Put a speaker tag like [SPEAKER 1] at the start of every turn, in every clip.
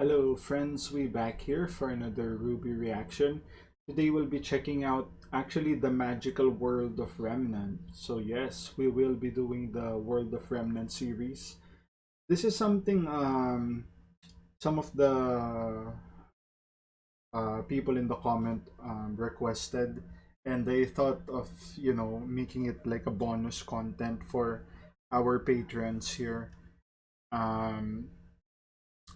[SPEAKER 1] Hello friends, we back here for another Ruby reaction. Today we'll be checking out actually the magical world of Remnant. So yes, we will be doing the World of Remnant series. This is something some of the people in the comment requested, and they thought of making it like a bonus content for our patrons here. Um,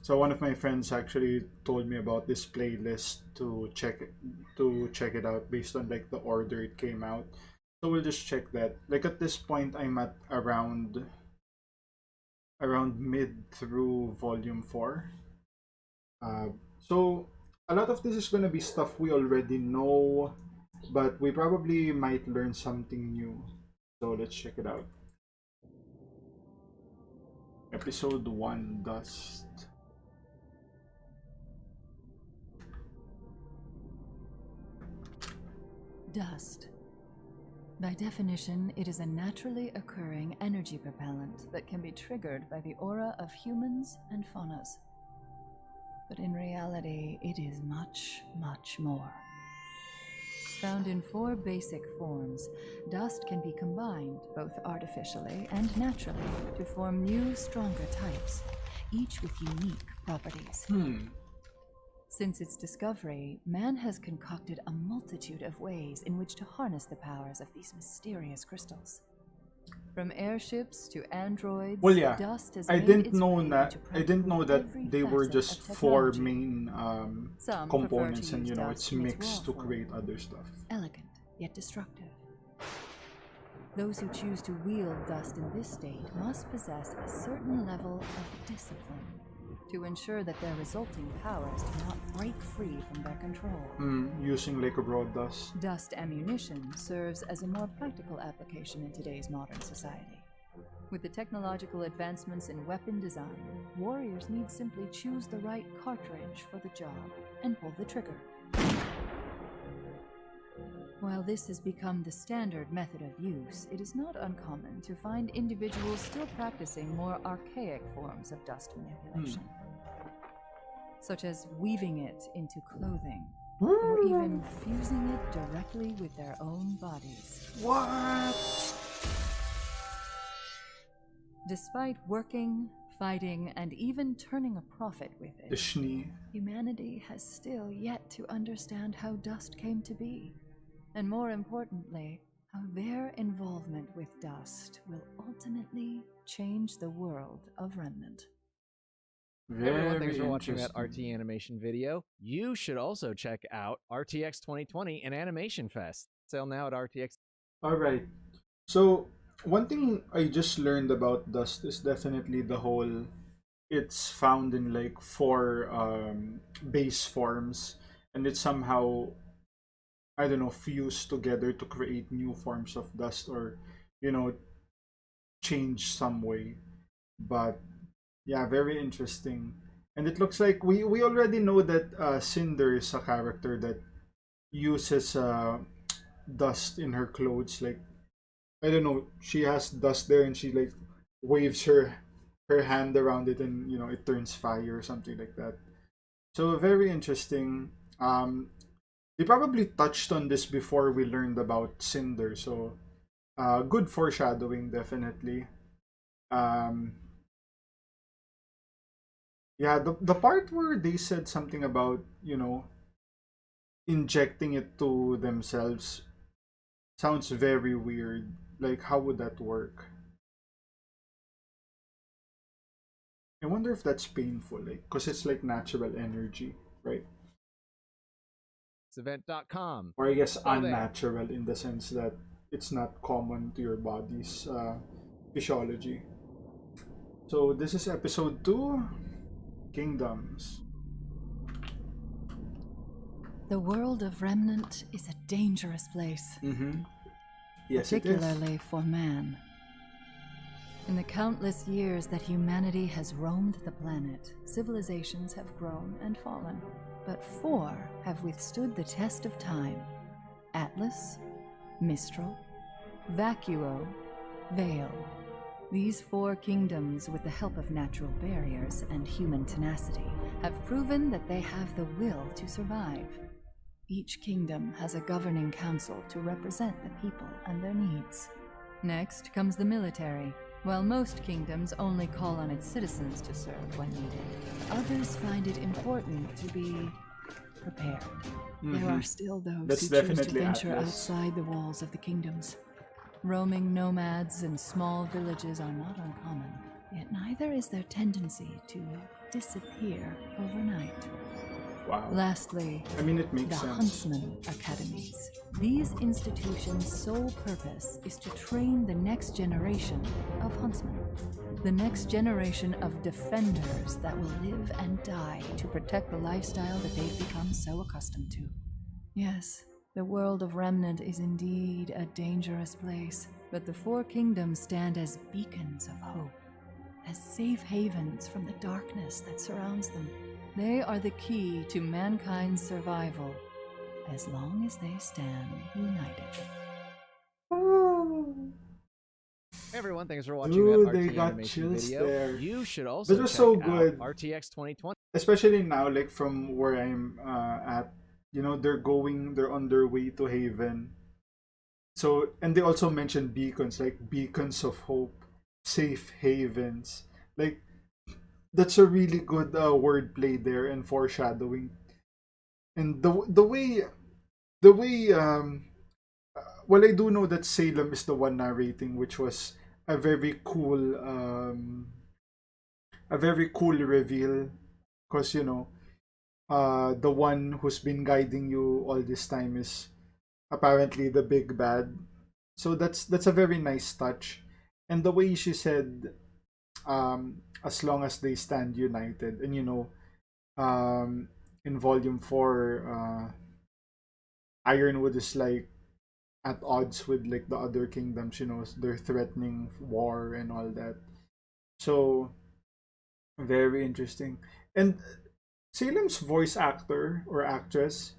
[SPEAKER 1] So one of my friends actually told me about this playlist to check it out based on like the order it came out. So we'll just check that. Like at this point I'm at around mid through volume 4. Uh, so a lot of this is gonna be stuff we already know, but we probably might learn something new. So let's check it out. Episode 1, Dust.
[SPEAKER 2] Dust. By definition, it is a naturally occurring energy propellant that can be triggered by the aura of humans and faunas. But in reality, it is much, much more. Found in 4 basic forms, dust can be combined, both artificially and naturally, to form new, stronger types, each with unique properties. Since its discovery, man has concocted a multitude of ways in which to harness the powers of these mysterious crystals. From airships to androids,
[SPEAKER 1] Well, yeah,
[SPEAKER 2] dust has
[SPEAKER 1] I
[SPEAKER 2] made
[SPEAKER 1] didn't
[SPEAKER 2] its
[SPEAKER 1] know
[SPEAKER 2] way
[SPEAKER 1] that.
[SPEAKER 2] into
[SPEAKER 1] I didn't know
[SPEAKER 2] practically
[SPEAKER 1] that
[SPEAKER 2] every
[SPEAKER 1] they were
[SPEAKER 2] facet
[SPEAKER 1] just
[SPEAKER 2] of
[SPEAKER 1] 4
[SPEAKER 2] technology.
[SPEAKER 1] main
[SPEAKER 2] Some
[SPEAKER 1] components,
[SPEAKER 2] prefer to
[SPEAKER 1] and
[SPEAKER 2] use
[SPEAKER 1] it's
[SPEAKER 2] dust in its
[SPEAKER 1] mixed
[SPEAKER 2] raw
[SPEAKER 1] to
[SPEAKER 2] form,
[SPEAKER 1] create other stuff.
[SPEAKER 2] elegant yet destructive. Those who choose to wield dust in this state must possess a certain level of discipline to ensure that their resulting powers do not break free from their control.
[SPEAKER 1] Using like raw dust.
[SPEAKER 2] Dust ammunition serves as a more practical application in today's modern society. With the technological advancements in weapon design, warriors need simply choose the right cartridge for the job and pull the trigger. While this has become the standard method of use, it is not uncommon to find individuals still practicing more archaic forms of dust manipulation, such as weaving it into clothing, or even fusing it directly with their own bodies.
[SPEAKER 1] What?
[SPEAKER 2] Despite working, fighting, and even turning a profit with
[SPEAKER 1] The
[SPEAKER 2] it,
[SPEAKER 1] Schnee.
[SPEAKER 2] humanity has still yet to understand how dust came to be, and more importantly, how their involvement with dust will ultimately change the world of Remnant.
[SPEAKER 3] Hey everyone, thanks
[SPEAKER 1] Very
[SPEAKER 3] for watching that
[SPEAKER 1] interesting.
[SPEAKER 3] RT animation video. You should also check out RTX 2020 and Animation Fest. Sale now at RTX.
[SPEAKER 1] All right. So one thing I just learned about dust is definitely the whole. It's found in like 4 base forms, and it's somehow, I don't know, fused together to create new forms of dust, or you know change some way. But yeah, very interesting. And it looks like we already know that Cinder is a character that uses dust in her clothes. Like, I don't know, she has dust there and she like waves her hand around it, and it turns fire or something like that. So very interesting. They probably touched on this before we learned about Cinder. So good foreshadowing, definitely. Um, yeah, the part where they said something about injecting it to themselves sounds very weird. Like, how would that work? I wonder if that's painful, like, because it's like natural energy, right?
[SPEAKER 3] Event.com.
[SPEAKER 1] Or I guess
[SPEAKER 3] Go there.
[SPEAKER 1] unnatural in the sense that it's not common to your body's physiology. So this is episode 2, Kingdoms.
[SPEAKER 2] The world of Remnant is a dangerous place,
[SPEAKER 1] Yes, it is.
[SPEAKER 2] particularly for man. In the countless years that humanity has roamed the planet, civilizations have grown and fallen, but 4 have withstood the test of time: Atlas, Mistral, Vacuo, Vale. These 4 kingdoms, with the help of natural barriers and human tenacity, have proven that they have the will to survive. Each kingdom has a governing council to represent the people and their needs. Next comes the military. While most kingdoms only call on its citizens to serve when needed, others find it important to be prepared. There are still those
[SPEAKER 1] That's
[SPEAKER 2] who choose to
[SPEAKER 1] definitely
[SPEAKER 2] venture
[SPEAKER 1] Atlas.
[SPEAKER 2] outside the walls of the kingdoms. Roaming nomads and small villages are not uncommon, yet neither is their tendency to disappear overnight.
[SPEAKER 1] Wow.
[SPEAKER 2] Lastly,
[SPEAKER 1] I mean, it
[SPEAKER 2] the
[SPEAKER 1] makes sense.
[SPEAKER 2] Huntsman Academies. These institutions' sole purpose is to train the next generation of huntsmen. The next generation of defenders that will live and die to protect the lifestyle that they've become so accustomed to. Yes, the world of Remnant is indeed a dangerous place, but the 4 kingdoms stand as beacons of hope, as safe havens from the darkness that surrounds them. They are the key to mankind's survival, as long as they stand united.
[SPEAKER 3] Hey everyone, thanks for watching
[SPEAKER 1] Dude,
[SPEAKER 3] that
[SPEAKER 1] they
[SPEAKER 3] RT
[SPEAKER 1] got
[SPEAKER 3] animation
[SPEAKER 1] chills
[SPEAKER 3] video.
[SPEAKER 1] there.
[SPEAKER 3] You should
[SPEAKER 1] That
[SPEAKER 3] also
[SPEAKER 1] was
[SPEAKER 3] check
[SPEAKER 1] so
[SPEAKER 3] out
[SPEAKER 1] good.
[SPEAKER 3] RTX 2020.
[SPEAKER 1] Especially now, like from where I'm at, they're on their way to Haven. So, and they also mentioned beacons, like beacons of hope, safe havens. Like, that's a really good wordplay there and foreshadowing. And the way well, I do know that Salem is the one narrating, which was a very cool a very cool reveal, because the one who's been guiding you all this time is apparently the big bad. So that's a very nice touch. And the way she said, as long as they stand united, and um in volume 4, Ironwood is like at odds with like the other kingdoms, they're threatening war and all that. So very interesting. And Salem's voice actor or actress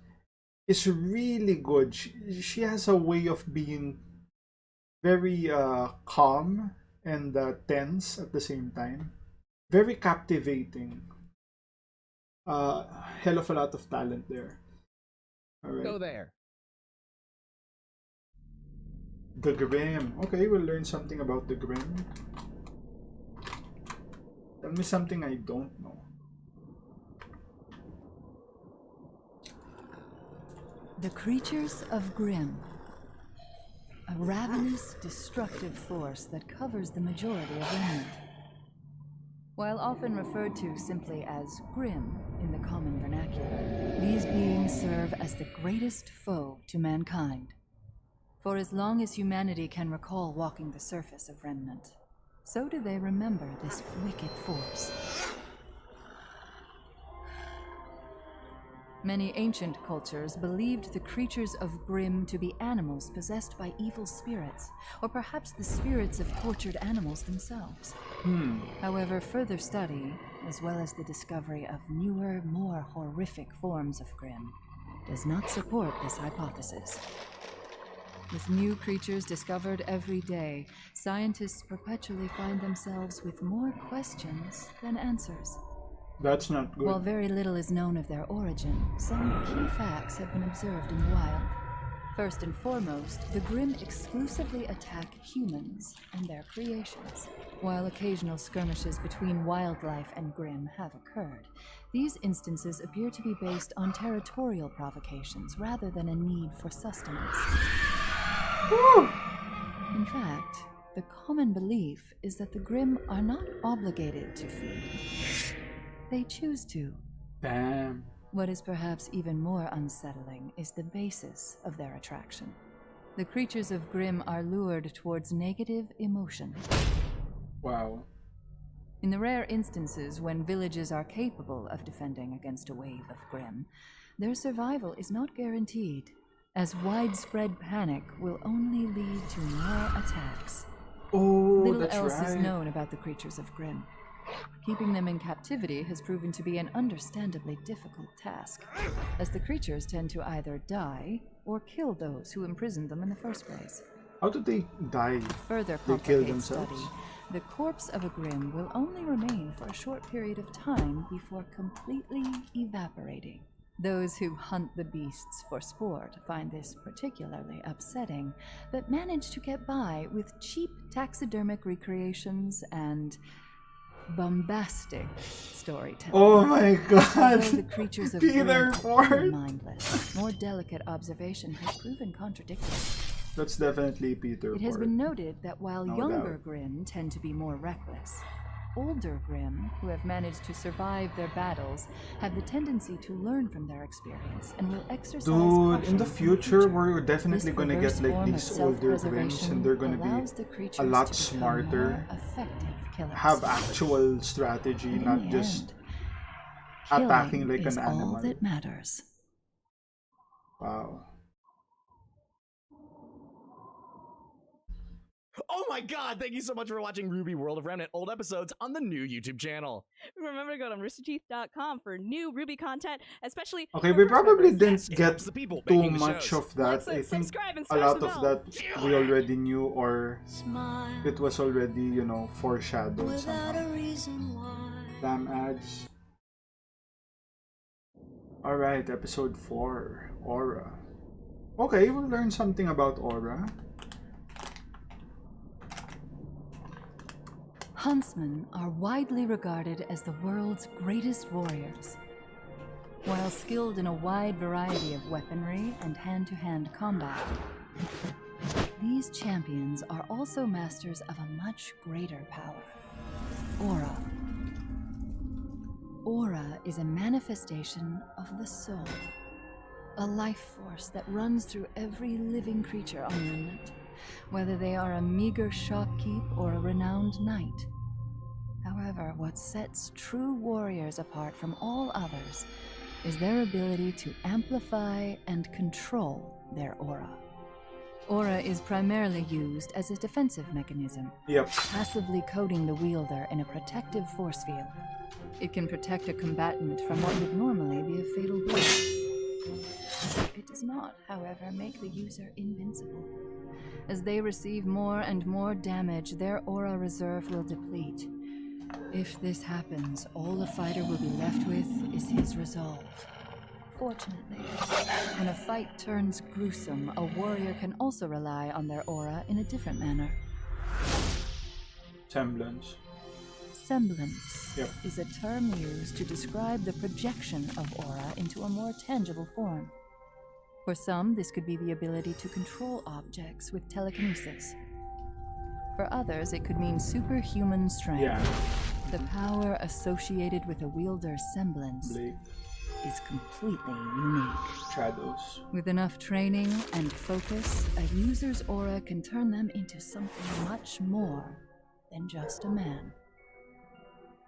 [SPEAKER 1] is really good. She has a way of being very calm and tense at the same time. Very captivating. Hell of a lot of talent there. All right.
[SPEAKER 3] Go there.
[SPEAKER 1] The Grim. Okay, we'll learn something about the Grim. Tell me something I don't know.
[SPEAKER 2] The creatures of Grimm. A ravenous, destructive force that covers the majority of Remnant. While often referred to simply as Grimm in the common vernacular, these beings serve as the greatest foe to mankind. For as long as humanity can recall walking the surface of Remnant, so do they remember this wicked force. Many ancient cultures believed the creatures of Grimm to be animals possessed by evil spirits, or perhaps the spirits of tortured animals themselves. However, further study, as well as the discovery of newer, more horrific forms of Grimm, does not support this hypothesis. With new creatures discovered every day, scientists perpetually find themselves with more questions than answers.
[SPEAKER 1] That's not good.
[SPEAKER 2] While very little is known of their origin, some key facts have been observed in the wild. First and foremost, the Grimm exclusively attack humans and their creations. While occasional skirmishes between wildlife and Grimm have occurred, these instances appear to be based on territorial provocations rather than a need for sustenance. In fact, the common belief is that the Grimm are not obligated to feed. They choose to.
[SPEAKER 1] Damn.
[SPEAKER 2] What is perhaps even more unsettling is the basis of their attraction. The creatures of Grimm are lured towards negative emotion.
[SPEAKER 1] Wow.
[SPEAKER 2] In the rare instances when villages are capable of defending against a wave of Grimm, their survival is not guaranteed, as widespread panic will only lead to more attacks.
[SPEAKER 1] Oh,
[SPEAKER 2] Little
[SPEAKER 1] that's
[SPEAKER 2] else is
[SPEAKER 1] right.
[SPEAKER 2] known about the creatures of Grimm. Keeping them in captivity has proven to be an understandably difficult task, as the creatures tend to either die or kill those who imprisoned them in the first place.
[SPEAKER 1] How did they die?
[SPEAKER 2] To further
[SPEAKER 1] They kill
[SPEAKER 2] complicate
[SPEAKER 1] themselves?
[SPEAKER 2] study, the corpse of a Grimm will only remain for a short period of time before completely evaporating. Those who hunt the beasts for sport find this particularly upsetting, but manage to get by with cheap taxidermic recreations and bombastic storytelling.
[SPEAKER 1] Oh my
[SPEAKER 2] Although the
[SPEAKER 1] god!
[SPEAKER 2] creatures of
[SPEAKER 1] Peter
[SPEAKER 2] Grimm appear
[SPEAKER 1] Ford!
[SPEAKER 2] mindless, more delicate observation has proven contradictory.
[SPEAKER 1] That's definitely Peter
[SPEAKER 2] It has
[SPEAKER 1] Ford.
[SPEAKER 2] been noted that while
[SPEAKER 1] No
[SPEAKER 2] younger
[SPEAKER 1] doubt.
[SPEAKER 2] Grimm tend to be more reckless, older Grimm, who have managed to survive their battles, have the tendency to learn from their experience and will exercise
[SPEAKER 1] Dude, in
[SPEAKER 2] caution
[SPEAKER 1] the future, we're definitely
[SPEAKER 2] This
[SPEAKER 1] gonna
[SPEAKER 2] perverse
[SPEAKER 1] get like
[SPEAKER 2] form of
[SPEAKER 1] these older Grimms and
[SPEAKER 2] self-preservation
[SPEAKER 1] they're gonna be
[SPEAKER 2] allows the
[SPEAKER 1] a
[SPEAKER 2] creatures
[SPEAKER 1] lot
[SPEAKER 2] to become more
[SPEAKER 1] smarter,
[SPEAKER 2] effective killers.
[SPEAKER 1] have actual strategy,
[SPEAKER 2] And in
[SPEAKER 1] not
[SPEAKER 2] the
[SPEAKER 1] just
[SPEAKER 2] end,
[SPEAKER 1] attacking
[SPEAKER 2] killing
[SPEAKER 1] like
[SPEAKER 2] is
[SPEAKER 1] an
[SPEAKER 2] all
[SPEAKER 1] animal.
[SPEAKER 2] that matters.
[SPEAKER 1] Wow.
[SPEAKER 3] Oh my god, thank you so much for watching RWBY World of Remnant old episodes on the new YouTube channel.
[SPEAKER 4] Remember to go to roosterteeth.com for new RWBY content, especially
[SPEAKER 1] Okay,
[SPEAKER 4] for
[SPEAKER 1] we
[SPEAKER 4] first
[SPEAKER 1] probably
[SPEAKER 4] members.
[SPEAKER 1] didn't
[SPEAKER 3] It
[SPEAKER 1] get
[SPEAKER 3] helps the people
[SPEAKER 1] too
[SPEAKER 3] making the
[SPEAKER 1] much
[SPEAKER 3] shows.
[SPEAKER 1] of that. I think
[SPEAKER 4] subscribe, and
[SPEAKER 1] a
[SPEAKER 4] smash
[SPEAKER 1] lot
[SPEAKER 4] the
[SPEAKER 1] of
[SPEAKER 4] bell.
[SPEAKER 1] that we already knew, or it was already, you know, foreshadowed somehow. Damn ads. Alright, episode 4, Aura. Okay, we'll learn something about Aura.
[SPEAKER 2] Huntsmen are widely regarded as the world's greatest warriors. While skilled in a wide variety of weaponry and hand-to-hand combat, these champions are also masters of a much greater power: Aura. Aura is a manifestation of the soul, a life force that runs through every living creature on Remnant, whether they are a meager shopkeep or a renowned knight. However, what sets true warriors apart from all others is their ability to amplify and control their aura. Aura is primarily used as a defensive mechanism,
[SPEAKER 1] Yep.
[SPEAKER 2] passively coating the wielder in a protective force field. It can protect a combatant from what would normally be a fatal blow. It does not, however, make the user invincible. As they receive more and more damage, their aura reserve will deplete. If this happens, all a fighter will be left with is his resolve. Fortunately, when a fight turns gruesome, a warrior can also rely on their aura in a different manner.
[SPEAKER 1] Semblance.
[SPEAKER 2] Semblance
[SPEAKER 1] Yep.
[SPEAKER 2] is a term used to describe the projection of aura into a more tangible form. For some, this could be the ability to control objects with telekinesis. For others, it could mean superhuman strength.
[SPEAKER 1] Yeah.
[SPEAKER 2] The power associated with a wielder's semblance
[SPEAKER 1] Blake.
[SPEAKER 2] is completely unique.
[SPEAKER 1] Shadows.
[SPEAKER 2] With enough training and focus, a user's aura can turn them into something much more than just a man.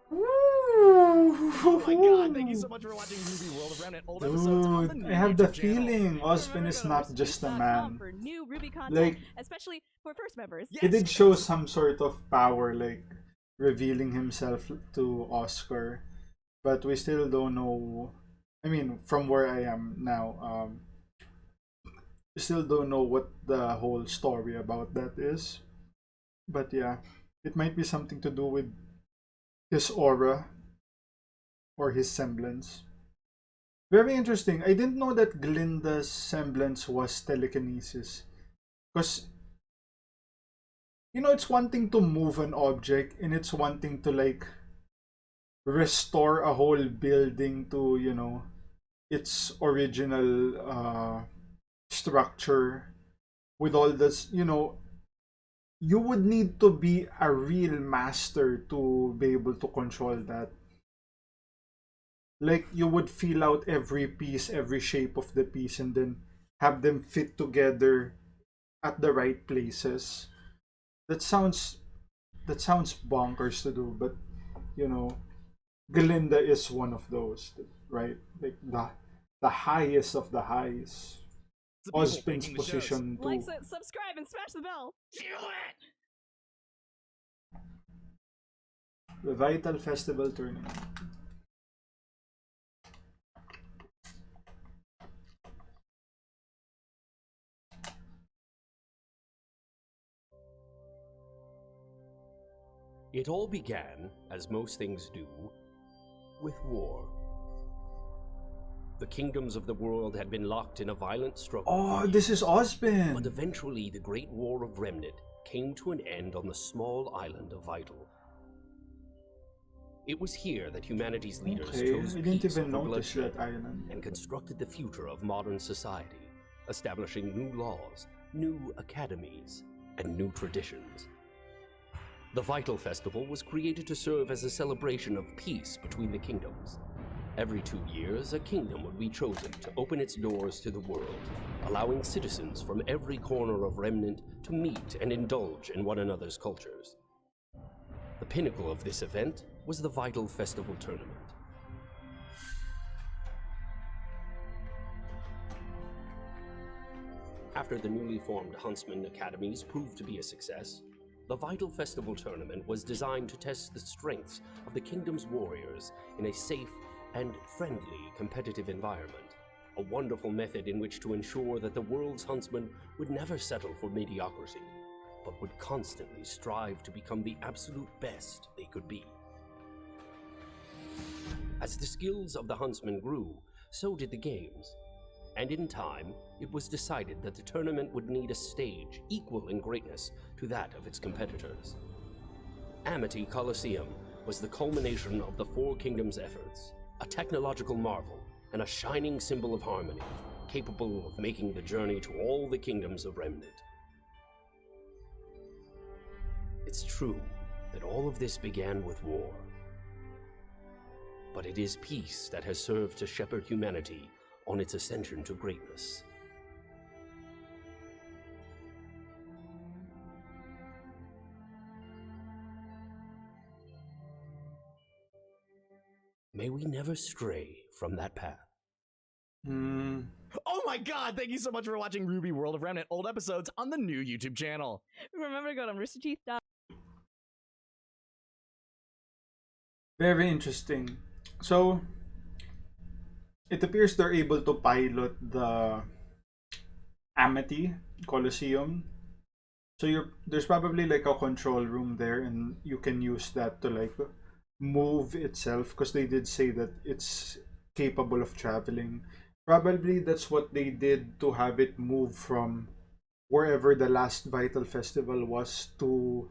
[SPEAKER 3] Oh my god, thank you so much for watching RWBY World of Remnant old episodes on the
[SPEAKER 1] Dude,
[SPEAKER 3] new
[SPEAKER 1] I have the
[SPEAKER 3] YouTube channel.
[SPEAKER 1] feeling Ozpin
[SPEAKER 4] Remember
[SPEAKER 1] is
[SPEAKER 4] to go to
[SPEAKER 1] not just a
[SPEAKER 4] roosterteeth.com
[SPEAKER 1] man.
[SPEAKER 4] for new RWBY content,
[SPEAKER 1] Like,
[SPEAKER 4] especially for first members.
[SPEAKER 1] he did show some sort of power, like revealing himself to Oscar, but we still don't know. I mean, from where I am now, we still don't know what the whole story about that is. But yeah, it might be something to do with his aura or his semblance. Very interesting. I didn't know that Glinda's semblance was telekinesis. Because, you know, it's one thing to move an object, and it's one thing to, like, restore a whole building to, you know, its original structure with all this, you know, you would need to be a real master to be able to control that. Like, you would feel out every piece, every shape of the piece, and then have them fit together at the right places. That sounds bonkers to do, but you know, Glinda is one of those, right? Like the highest of the highs.
[SPEAKER 3] The people
[SPEAKER 1] Ozpin's
[SPEAKER 3] making the shows.
[SPEAKER 1] position
[SPEAKER 4] Like,
[SPEAKER 1] too.
[SPEAKER 4] subscribe, and smash the bell.
[SPEAKER 1] The Vital Festival Tournament.
[SPEAKER 5] It all began, as most things do, with war. The kingdoms of the world had been locked in a violent struggle.
[SPEAKER 1] Oh,
[SPEAKER 5] for
[SPEAKER 1] this
[SPEAKER 5] years,
[SPEAKER 1] is Osbin.
[SPEAKER 5] But eventually, the Great War of Remnant came to an end on the small island of Vital. It was here that humanity's leaders
[SPEAKER 1] Okay,
[SPEAKER 5] chose
[SPEAKER 1] I didn't
[SPEAKER 5] peace
[SPEAKER 1] even
[SPEAKER 5] over
[SPEAKER 1] notice
[SPEAKER 5] bloodshed
[SPEAKER 1] that island.
[SPEAKER 5] and constructed the future of modern society, establishing new laws, new academies, and new traditions. The Vital Festival was created to serve as a celebration of peace between the kingdoms. Every 2 years, a kingdom would be chosen to open its doors to the world, allowing citizens from every corner of Remnant to meet and indulge in one another's cultures. The pinnacle of this event was the Vital Festival Tournament. After the newly formed Huntsman Academies proved to be a success, the Vital Festival Tournament was designed to test the strengths of the kingdom's warriors in a safe and friendly competitive environment, a wonderful method in which to ensure that the world's huntsmen would never settle for mediocrity, but would constantly strive to become the absolute best they could be. As the skills of the huntsmen grew, so did the games, and in time, it was decided that the tournament would need a stage equal in greatness to that of its competitors. Amity Coliseum was the culmination of the Four Kingdoms' efforts, a technological marvel and a shining symbol of harmony, capable of making the journey to all the kingdoms of Remnant. It's true that all of this began with war, but it is peace that has served to shepherd humanity on its ascension to greatness. May we never stray from that path.
[SPEAKER 3] Oh my god, thank you so much for watching RWBY World of Remnant old episodes on the new YouTube channel.
[SPEAKER 4] Remember to go to roosterteeth.com.
[SPEAKER 1] Very interesting. So, it appears they're able to pilot the Amity Coliseum. So there's probably like a control room there, and you can use that to like move itself, because they did say that it's capable of traveling. Probably that's what they did to have it move from wherever the last Vital Festival was to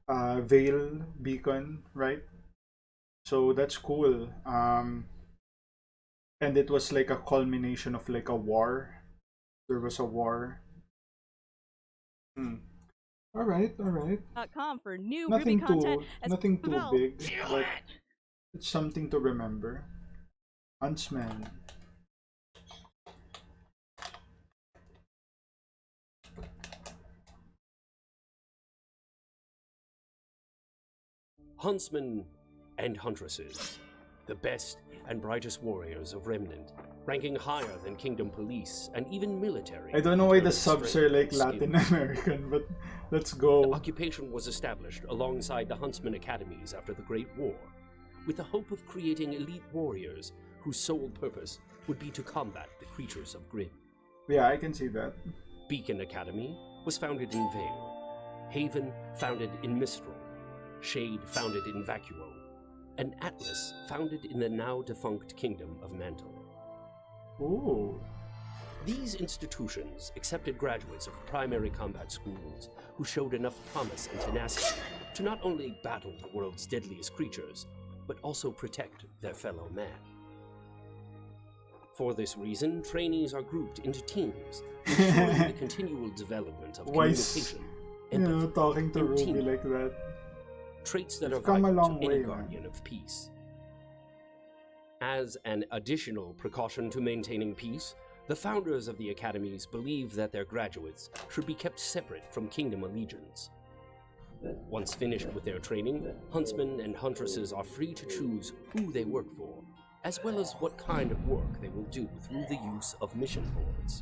[SPEAKER 1] Vale Beacon, right? So that's cool. And it was like a culmination of like a war. There was a war. Hmm. All right, all right.
[SPEAKER 4] For new
[SPEAKER 1] Nothing
[SPEAKER 4] RWBY content
[SPEAKER 1] too,
[SPEAKER 4] as
[SPEAKER 1] nothing too
[SPEAKER 4] well.
[SPEAKER 1] big, but it's something to remember. Huntsman.
[SPEAKER 5] Huntsmen and huntresses, the best and brightest warriors of Remnant, ranking higher than kingdom police and even military.
[SPEAKER 1] I don't know why the
[SPEAKER 5] in
[SPEAKER 1] subs
[SPEAKER 5] strength
[SPEAKER 1] are like
[SPEAKER 5] and
[SPEAKER 1] Latin
[SPEAKER 5] skill.
[SPEAKER 1] American, but let's
[SPEAKER 5] The
[SPEAKER 1] go.
[SPEAKER 5] occupation was established alongside the Huntsman Academies after the Great War, with the hope of creating elite warriors whose sole purpose would be to combat the creatures of Grim.
[SPEAKER 1] Yeah, I can see that.
[SPEAKER 5] Beacon Academy was founded in Vale, Haven founded in Mistral, Shade founded in Vacuo, and Atlas founded in the now-defunct kingdom of Mantle.
[SPEAKER 1] Ooh.
[SPEAKER 5] These institutions accepted graduates of primary combat schools who showed enough promise and tenacity to not only battle the world's deadliest creatures, but also protect their fellow man. For this reason, trainees are grouped into teams, ensuring the continual development of
[SPEAKER 1] Why is,
[SPEAKER 5] communication,
[SPEAKER 1] you know,
[SPEAKER 5] empathy,
[SPEAKER 1] talking to
[SPEAKER 5] and
[SPEAKER 1] Ruby
[SPEAKER 5] teamwork,
[SPEAKER 1] like that?
[SPEAKER 5] traits that
[SPEAKER 1] You've
[SPEAKER 5] are
[SPEAKER 1] come a
[SPEAKER 5] vital
[SPEAKER 1] long
[SPEAKER 5] to any
[SPEAKER 1] way, man.
[SPEAKER 5] guardian of peace. As an additional precaution to maintaining peace, the founders of the academies believe that their graduates should be kept separate from kingdom allegiance. Once finished with their training, huntsmen and huntresses are free to choose who they work for, as well as what kind of work they will do through the use of mission boards.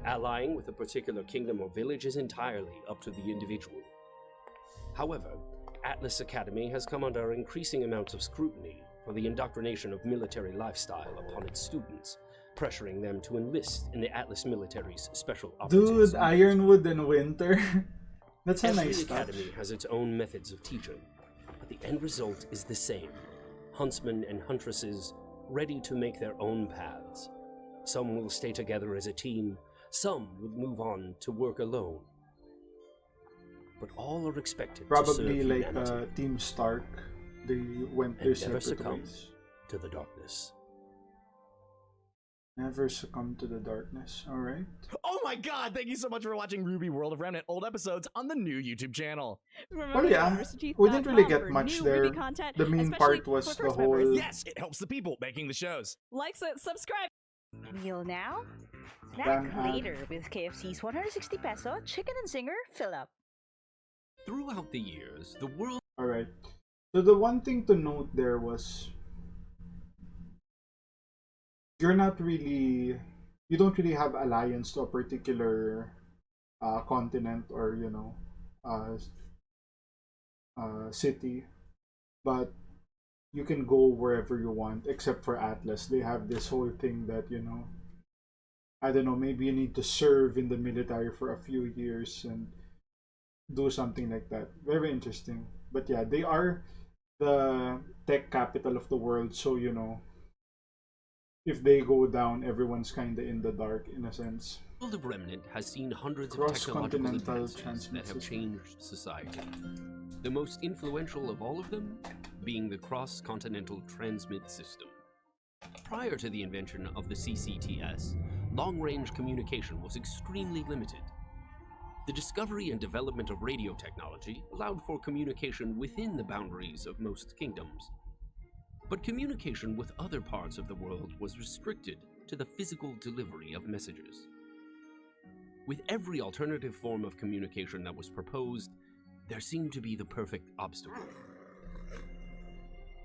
[SPEAKER 5] Allying with a particular kingdom or village is entirely up to the individual. However, Atlas Academy has come under increasing amounts of scrutiny for the indoctrination of military lifestyle upon its students, pressuring them to enlist in the Atlas military's special operations.
[SPEAKER 1] Dude, Ironwood and Winter. That's a
[SPEAKER 5] Every
[SPEAKER 1] nice touch.
[SPEAKER 5] academy has its own methods of teaching, but the end result is the same. Huntsmen and huntresses ready to make their own paths. Some will stay together as a team, some will move on to work alone. But all are expected to serve
[SPEAKER 1] Probably like
[SPEAKER 5] humanity
[SPEAKER 1] Team Stark. They went their
[SPEAKER 5] and never
[SPEAKER 1] separate
[SPEAKER 5] succumb
[SPEAKER 1] ways.
[SPEAKER 5] to the darkness.
[SPEAKER 1] Never succumb to the darkness. All right.
[SPEAKER 3] Oh my god, thank you so much for watching RWBY World of Remnant old episodes on the new YouTube channel.
[SPEAKER 4] Remember
[SPEAKER 1] Well,
[SPEAKER 4] to go to
[SPEAKER 1] yeah,
[SPEAKER 4] roosterteeth.com
[SPEAKER 1] we didn't really
[SPEAKER 4] for
[SPEAKER 1] get much
[SPEAKER 4] new
[SPEAKER 1] there.
[SPEAKER 4] RWBY content,
[SPEAKER 1] The main
[SPEAKER 4] especially
[SPEAKER 1] part was
[SPEAKER 4] for
[SPEAKER 1] the
[SPEAKER 4] first members.
[SPEAKER 1] whole
[SPEAKER 3] Yes, it helps the people making the shows.
[SPEAKER 4] Like, subscribe.
[SPEAKER 6] Meal now? Snack
[SPEAKER 1] Plan ad.
[SPEAKER 6] later with KFC's 160 peso chicken and zinger fill up.
[SPEAKER 5] Throughout the years, the world
[SPEAKER 1] All right. So the one thing to note there was you don't really have alliance to a particular continent or uh, city, but you can go wherever you want except for Atlas. They have this whole thing that I don't know, maybe you need to serve in the military for a few years and do something like that. Very interesting. But yeah, they are the tech capital of the world, so if they go down, everyone's kind of in the dark in a sense.
[SPEAKER 5] world of Remnant has seen hundreds of technological
[SPEAKER 1] Cross-continental
[SPEAKER 5] advances
[SPEAKER 1] transmit
[SPEAKER 5] that have
[SPEAKER 1] system.
[SPEAKER 5] changed society. The most influential of all of them being the cross-continental transmit system. Prior to the invention of the CCTS, long-range communication was extremely limited. The discovery and development of radio technology allowed for communication within the boundaries of most kingdoms. But communication with other parts of the world was restricted to the physical delivery of messages. With every alternative form of communication that was proposed, there seemed to be the perfect obstacle.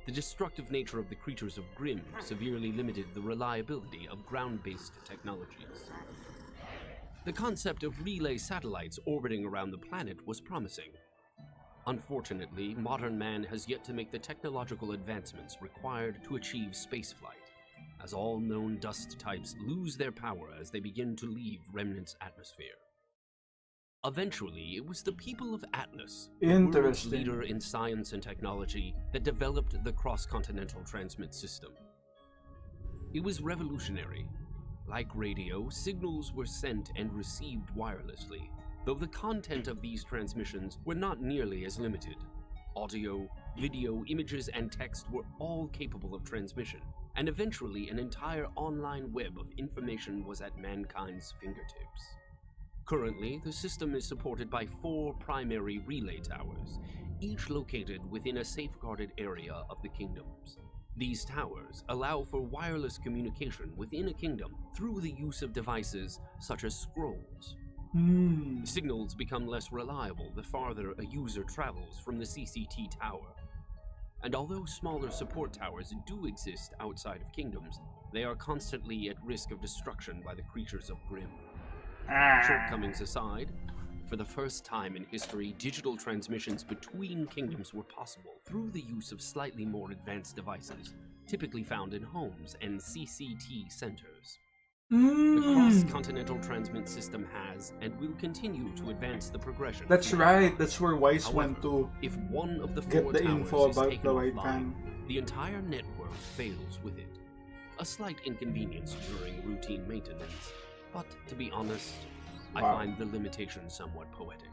[SPEAKER 5] The destructive nature of the creatures of Grimm severely limited the reliability of ground-based technologies. The concept of relay satellites orbiting around the planet was promising. Unfortunately, modern man has yet to make the technological advancements required to achieve spaceflight, as all known dust types lose their power as they begin to leave Remnant's atmosphere. Eventually, it was the people of Atlas, the world's
[SPEAKER 1] Interesting.
[SPEAKER 5] leader in science and technology, that developed the cross-continental transmit system. It was revolutionary. Like radio, signals were sent and received wirelessly, though the content of these transmissions were not nearly as limited. Audio, video, images, and text were all capable of transmission, and eventually an entire online web of information was at mankind's fingertips. Currently, the system is supported by 4 primary relay towers, each located within a safeguarded area of the kingdoms. These towers allow for wireless communication within a kingdom through the use of devices such as scrolls. Signals become less reliable the farther a user travels from the CCT tower. And although smaller support towers do exist outside of kingdoms, they are constantly at risk of destruction by the creatures of Grimm. Shortcomings aside, for the first time in history, digital transmissions between kingdoms were possible through the use of slightly more advanced devices, typically found in homes and CCT centers. The cross-continental transmit system has and will continue to advance the progression.
[SPEAKER 1] That's right. That's where Weiss
[SPEAKER 5] However,
[SPEAKER 1] went to
[SPEAKER 5] if one of the
[SPEAKER 1] get
[SPEAKER 5] 4
[SPEAKER 1] the
[SPEAKER 5] towers
[SPEAKER 1] info
[SPEAKER 5] is
[SPEAKER 1] about
[SPEAKER 5] taken
[SPEAKER 1] the White
[SPEAKER 5] offline,
[SPEAKER 1] Fang.
[SPEAKER 5] the entire network fails with it. A slight inconvenience during routine maintenance, but to be honest, I
[SPEAKER 1] Wow.
[SPEAKER 5] find the limitation somewhat poetic.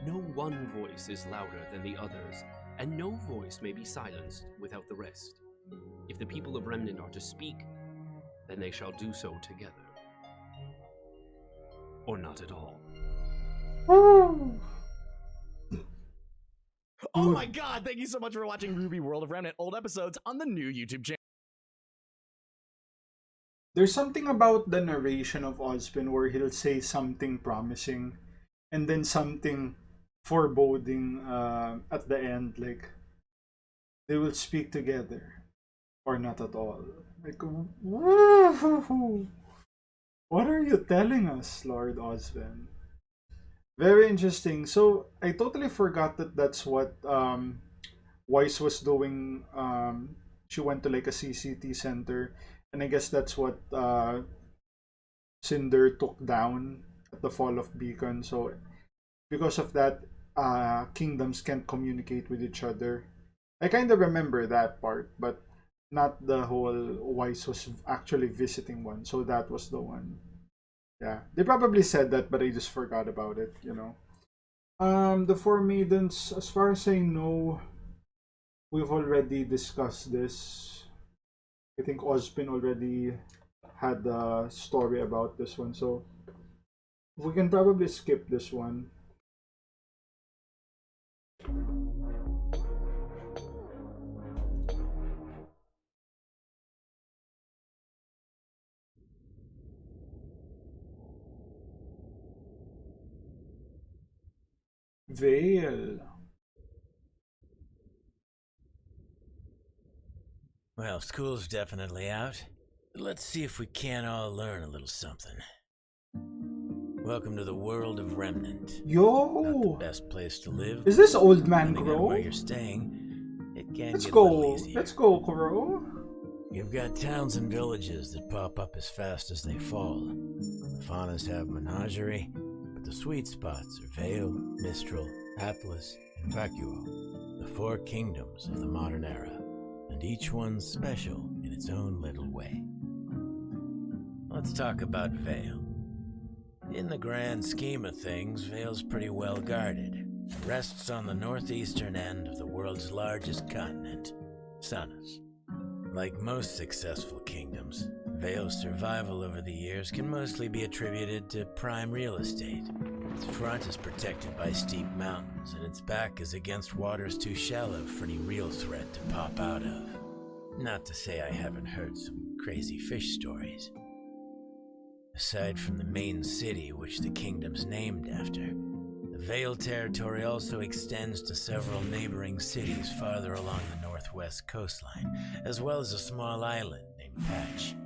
[SPEAKER 5] No one voice is louder than the others, and no voice may be silenced without the rest. If the people of Remnant are to speak, then they shall do so together. Or not at all.
[SPEAKER 3] Oh my god, thank you so much for watching RWBY World of Remnant old episodes on the new YouTube channel.
[SPEAKER 1] There's something about the narration of Ozpin where he'll say something promising and then something foreboding at the end, like they will speak together or not at all. Like, woo-hoo-hoo. What are you telling us, Lord Ozpin? Very interesting. So I totally forgot that that's what Weiss was doing. She went to like a CCT center, and I guess that's what Cinder took down at the fall of Beacon. So because of that, kingdoms can't communicate with each other. I kind of remember that part, but not the whole Wise was actually visiting one. So that was the one. Yeah, they probably said that, but I just forgot about it. The Four Maidens, as far as I know, we've already discussed this. I think Ozpin already had a story about this one, so we can probably skip this one. Veil.
[SPEAKER 7] Well, school's definitely out. Let's see if we can't all learn a little something. Welcome to the world of Remnant. Not the
[SPEAKER 1] Yo!
[SPEAKER 7] best place to live.
[SPEAKER 1] Is this Old Man
[SPEAKER 7] Depending on where
[SPEAKER 1] Crow?
[SPEAKER 7] you're staying, it can
[SPEAKER 1] Let's
[SPEAKER 7] get a little
[SPEAKER 1] go.
[SPEAKER 7] easier.
[SPEAKER 1] Let's go, Crow.
[SPEAKER 7] You've got towns and villages that pop up as fast as they fall. The faunas have menagerie, but the sweet spots are Vale, Mistral, Atlas, and Vacuo, the four kingdoms of the modern era, and each one's special in its own little way. Let's talk about Vale. In the grand scheme of things, Vale's pretty well guarded. It rests on the northeastern end of the world's largest continent, Sunus. Like most successful kingdoms, Vale's survival over the years can mostly be attributed to prime real estate. Its front is protected by steep mountains, and its back is against waters too shallow for any real threat to pop out of. Not to say I haven't heard some crazy fish stories. Aside from the main city, which the kingdom's named after, the Vale territory also extends to several neighboring cities farther along the northwest coastline, as well as a small island named Patch.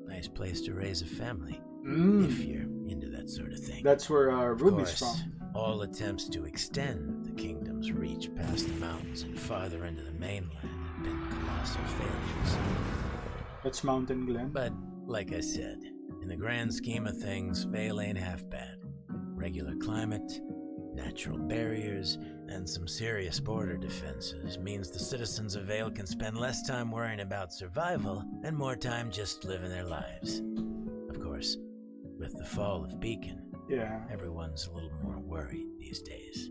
[SPEAKER 7] Nice place to raise a family, if you're into that sort of thing.
[SPEAKER 1] That's where
[SPEAKER 7] Of
[SPEAKER 1] Ruby's
[SPEAKER 7] course,
[SPEAKER 1] from.
[SPEAKER 7] all attempts to extend the kingdom's reach past the mountains and farther into the mainland have been colossal failures.
[SPEAKER 1] That's Mountain Glen.
[SPEAKER 7] But, like I said, in the grand scheme of things, Vale ain't half bad. Regular climate, natural barriers, and some serious border defenses means the citizens of Vale can spend less time worrying about survival and more time just living their lives. Of course, with the fall of Beacon,
[SPEAKER 1] Yeah.
[SPEAKER 7] everyone's a little more worried these days.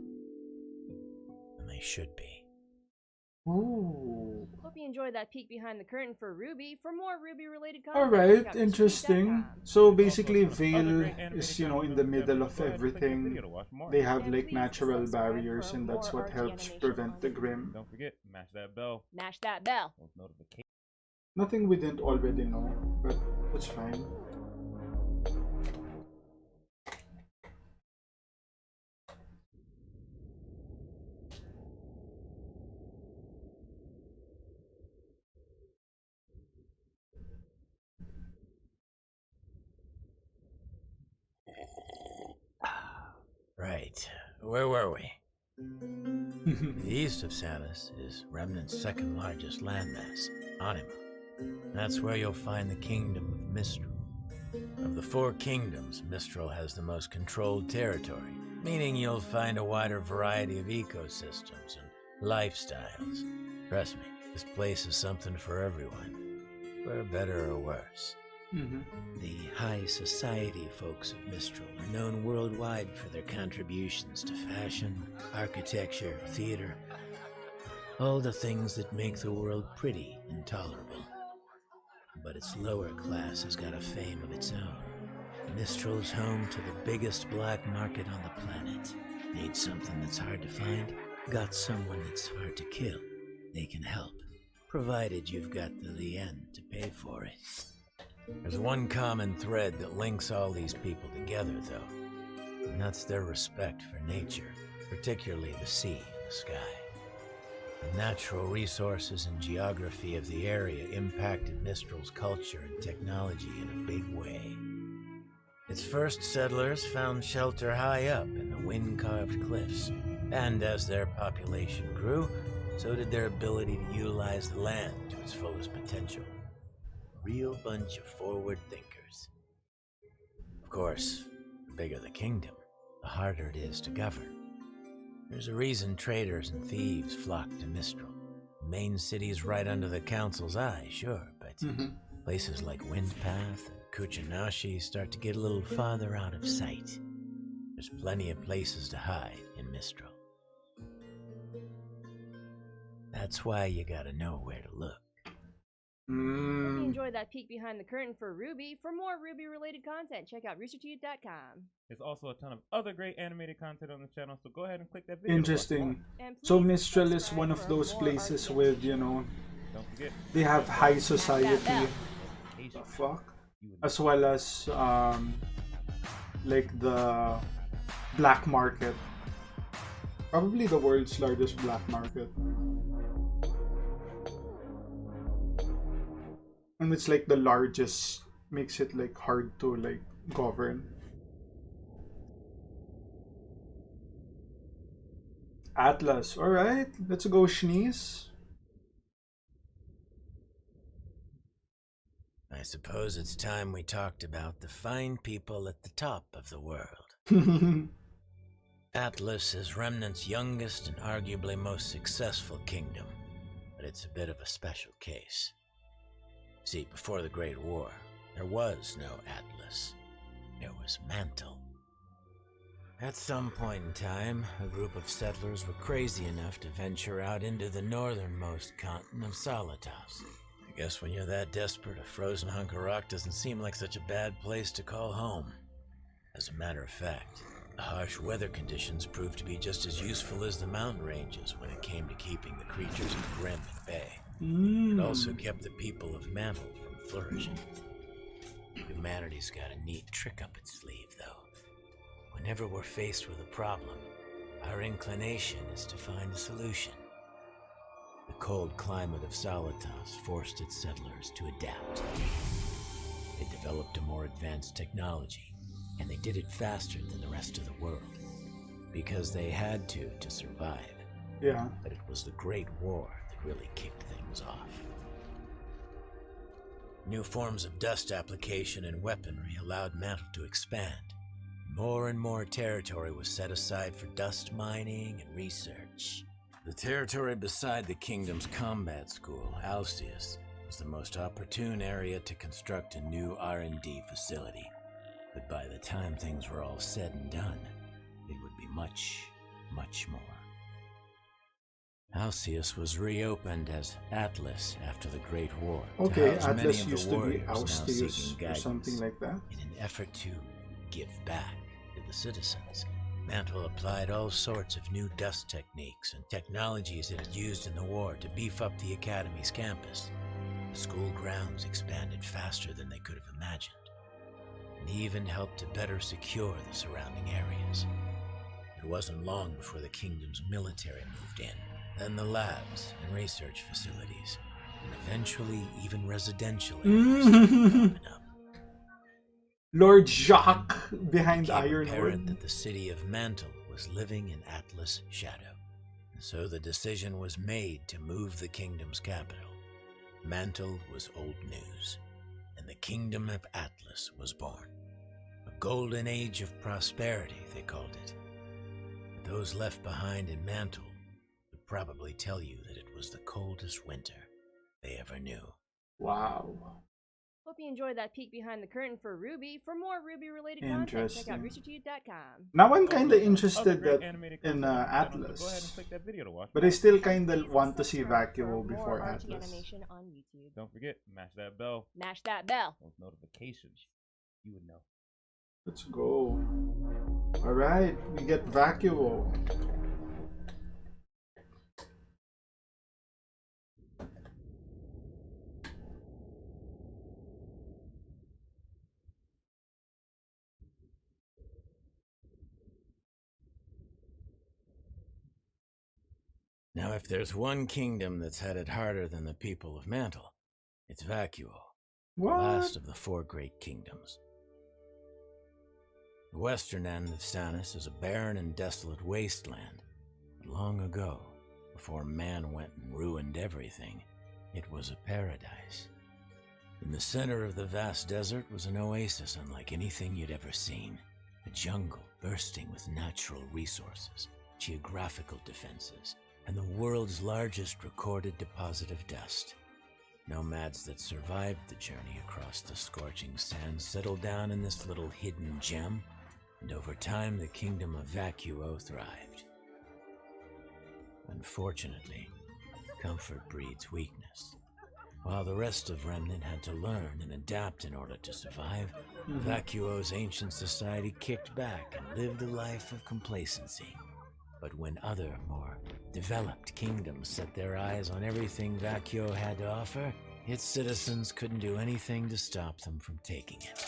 [SPEAKER 7] And they should be.
[SPEAKER 1] Ooh.
[SPEAKER 8] Hope you enjoyed that peek behind the curtain for RWBY. For more RWBY-related content,
[SPEAKER 1] Alright,
[SPEAKER 8] check out
[SPEAKER 1] interesting.
[SPEAKER 8] MrSteve.com.
[SPEAKER 1] So basically, Vale is, in the middle of everything. They have like natural barriers, and that's what helps prevent the Grim.
[SPEAKER 9] Don't forget, mash that bell.
[SPEAKER 8] Mash that bell.
[SPEAKER 9] Those notifications.
[SPEAKER 1] Nothing we didn't already know, but that's fine.
[SPEAKER 7] Right, where were we? The east of Sanus is Remnant's second largest landmass, Anima. That's where you'll find the kingdom of Mistral. Of the four kingdoms, Mistral has the most controlled territory, meaning you'll find a wider variety of ecosystems and lifestyles. Trust me, this place is something for everyone, for better or worse. The high society folks of Mistral are known worldwide for their contributions to fashion, architecture, theater, all the things that make the world pretty and tolerable. But its lower class has got a fame of its own. Mistral's home to the biggest black market on the planet. Need something that's hard to find? Got someone that's hard to kill? They can help, provided you've got the end to pay for it. There's one common thread that links all these people together, though, and that's their respect for nature, particularly the sea and the sky. The natural resources and geography of the area impacted Mistral's culture and technology in a big way. Its first settlers found shelter high up in the wind-carved cliffs, and as their population grew, so did their ability to utilize the land to its fullest potential. Real bunch of forward thinkers. Of course, the bigger the kingdom, the the harder it is to govern. There's a reason traders and thieves flock to Mistral. The main city's right under the council's eye, sure, but places like Windpath and Kuchinashi start to get a little farther out of sight. There's plenty of places to hide in Mistral. That's why you gotta know where to look.
[SPEAKER 8] Hope you enjoyed that peek behind the curtain for RWBY. For more RWBY-related content, check out roosterteeth.com.
[SPEAKER 9] There's also a ton of other great animated content on the channel, so go ahead and click that video.
[SPEAKER 1] Interesting.
[SPEAKER 8] And
[SPEAKER 1] So
[SPEAKER 8] please
[SPEAKER 1] Mistral is
[SPEAKER 8] subscribe
[SPEAKER 1] one of
[SPEAKER 8] for
[SPEAKER 1] those
[SPEAKER 8] more
[SPEAKER 1] places
[SPEAKER 8] RTX
[SPEAKER 1] with,
[SPEAKER 9] Don't forget,
[SPEAKER 1] they have high society,
[SPEAKER 8] bell.
[SPEAKER 1] the fuck, as well as like the black market. Probably the world's largest black market. And it's like the largest, makes it like hard to like govern. Atlas, alright, let's go Shneeze.
[SPEAKER 7] I suppose it's time we talked about the fine people at the top of the world. Atlas is Remnant's youngest and arguably most successful kingdom, but it's a bit of a special case. See, before the Great War, there was no Atlas. There was Mantle. At some point in time, a group of settlers were crazy enough to venture out into the northernmost continent of Solitas. I guess when you're that desperate, a frozen hunk of rock doesn't seem like such a bad place to call home. As a matter of fact, the harsh weather conditions proved to be just as useful as the mountain ranges when it came to keeping the creatures of Grim at bay. It also kept the people of Mantle from flourishing. Humanity's got a neat trick up its sleeve, though. Whenever we're faced with a problem, our inclination is to find a solution. The cold climate of Solitas forced its settlers to adapt. They developed a more advanced technology, and they did it faster than the rest of the world, because they had to survive.
[SPEAKER 1] Yeah.
[SPEAKER 7] But it was the Great War that really kicked things off. New forms of dust application and weaponry allowed Mantle to expand. More and more territory was set aside for dust mining and research. The territory beside the kingdom's combat school, Alcius, was the most opportune area to construct a new R&D facility. But by the time things were all said and done, it would be much, much more. Alcius was reopened as Atlas after the Great War.
[SPEAKER 1] Okay,
[SPEAKER 7] to house many
[SPEAKER 1] Atlas
[SPEAKER 7] of the
[SPEAKER 1] used to be
[SPEAKER 7] warriors now
[SPEAKER 1] Austius
[SPEAKER 7] seeking
[SPEAKER 1] or
[SPEAKER 7] guidance.
[SPEAKER 1] something like that.
[SPEAKER 7] In an effort to give back to the citizens, Mantle applied all sorts of new dust techniques and technologies it had used in the war to beef up the Academy's campus. The school grounds expanded faster than they could have imagined, and even helped to better secure the surrounding areas. It wasn't long before the kingdom's military moved in, then the labs and research facilities, and eventually even residential areas started popping up.
[SPEAKER 1] Lord Jacques behind
[SPEAKER 7] It became
[SPEAKER 1] Ironwood.
[SPEAKER 7] apparent that the city of Mantle was living in Atlas' shadow, and so the decision was made to move the kingdom's capital. Mantle was old news, and the kingdom of Atlas was born. A golden age of prosperity, they called it. But those left behind in Mantle would probably tell you that it was the coldest winter they ever knew.
[SPEAKER 1] Wow.
[SPEAKER 8] Hope you enjoyed that peek behind the curtain for RWBY. For more RWBY-related content, check out roosterteeth.com.
[SPEAKER 1] Now I'm kind of
[SPEAKER 9] Also,
[SPEAKER 1] interested
[SPEAKER 9] other great
[SPEAKER 1] that
[SPEAKER 9] animated
[SPEAKER 1] in
[SPEAKER 9] content on the channel, so
[SPEAKER 1] Atlas,
[SPEAKER 9] go ahead and click that video to watch
[SPEAKER 1] but
[SPEAKER 9] more.
[SPEAKER 1] I still kind of
[SPEAKER 8] Please
[SPEAKER 1] want to see
[SPEAKER 8] subscribe for
[SPEAKER 1] Vacuo
[SPEAKER 8] more
[SPEAKER 1] before
[SPEAKER 8] RT
[SPEAKER 1] Atlas.
[SPEAKER 8] animation on YouTube.
[SPEAKER 9] Don't forget, mash that bell.
[SPEAKER 8] Mash that bell.
[SPEAKER 9] Those notifications. You would know.
[SPEAKER 1] Let's go. All right, we get Vacuo.
[SPEAKER 7] Now, if there's one kingdom that's had it harder than the people of Mantle, it's Vacuo, the
[SPEAKER 1] What?
[SPEAKER 7] last of the four great kingdoms. The western end of Sanus is a barren and desolate wasteland. But long ago, before man went and ruined everything, it was a paradise. In the center of the vast desert was an oasis unlike anything you'd ever seen. A jungle bursting with natural resources, geographical defenses, and the world's largest recorded deposit of dust. Nomads that survived the journey across the scorching sands settled down in this little hidden gem, and over time the kingdom of Vacuo thrived. Unfortunately, comfort breeds weakness. While the rest of Remnant had to learn and adapt in order to survive, Vacuo's ancient society kicked back and lived a life of complacency. But when other, more developed kingdoms set their eyes on everything Vacuo had to offer, its citizens couldn't do anything to stop them from taking it.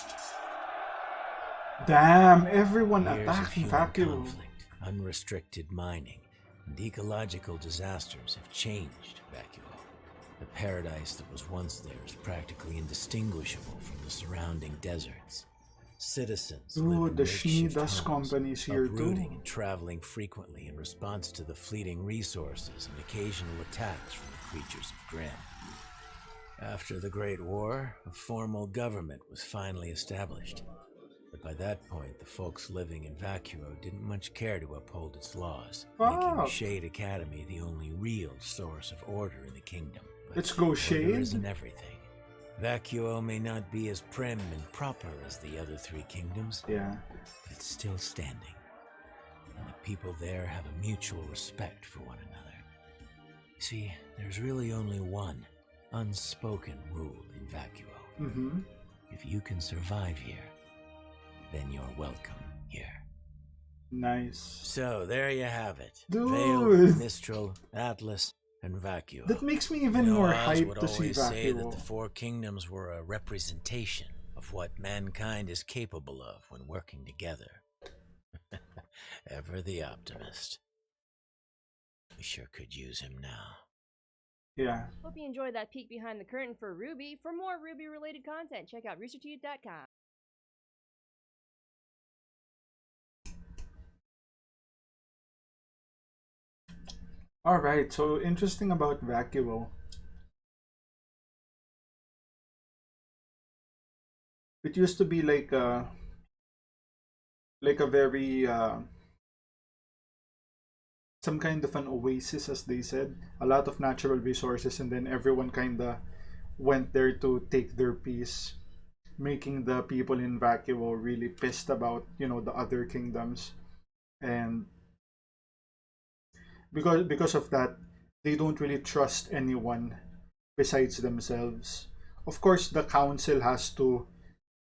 [SPEAKER 1] Damn, everyone
[SPEAKER 7] Years of
[SPEAKER 1] attacking
[SPEAKER 7] human
[SPEAKER 1] Vacuo.
[SPEAKER 7] conflict, unrestricted mining, and ecological disasters have changed Vacuo. The paradise that was once there is practically indistinguishable from the surrounding deserts. Citizens live
[SPEAKER 1] Ooh,
[SPEAKER 7] in
[SPEAKER 1] the
[SPEAKER 7] makeshift
[SPEAKER 1] Dust
[SPEAKER 7] homes,
[SPEAKER 1] Company's here
[SPEAKER 7] uprooting
[SPEAKER 1] too.
[SPEAKER 7] and traveling frequently in response to the fleeting resources and occasional attacks from the creatures of Grimm. After the Great War, a formal government was finally established. But by that point, the folks living in Vacuo didn't much care to uphold its laws, making Shade Academy the only real source of order in the kingdom. But
[SPEAKER 1] Let's go, Shade.
[SPEAKER 7] order isn't everything. Vacuo may not be as prim and proper as the other three kingdoms,
[SPEAKER 1] Yeah.
[SPEAKER 7] but it's still standing. And the people there have a mutual respect for one another. See, there's really only one unspoken rule in Vacuo. If you can survive here, then you're welcome here.
[SPEAKER 1] Nice.
[SPEAKER 7] So there you have it.
[SPEAKER 1] Dude.
[SPEAKER 7] Vale, Mistral, Atlas, and Vacuo.
[SPEAKER 1] That makes me even
[SPEAKER 7] You know,
[SPEAKER 1] more
[SPEAKER 7] Oz
[SPEAKER 1] hyped
[SPEAKER 7] would
[SPEAKER 1] to see
[SPEAKER 7] always say that
[SPEAKER 1] Vacuo.
[SPEAKER 7] the four kingdoms were a representation of what mankind is capable of when working together. Ever the optimist. We sure could use him now.
[SPEAKER 1] Yeah.
[SPEAKER 8] Hope you enjoyed that peek behind the curtain for RWBY. For more RWBY related content, check out roosterteeth.com.
[SPEAKER 1] Alright, so interesting about Vacuo. It used to be like a very some kind of an oasis, as they said. A lot of natural resources, and then everyone kinda went there to take their piece, making the people in Vacuo really pissed about, the other kingdoms. And because of that, they don't really trust anyone besides themselves. Of course, the council has to,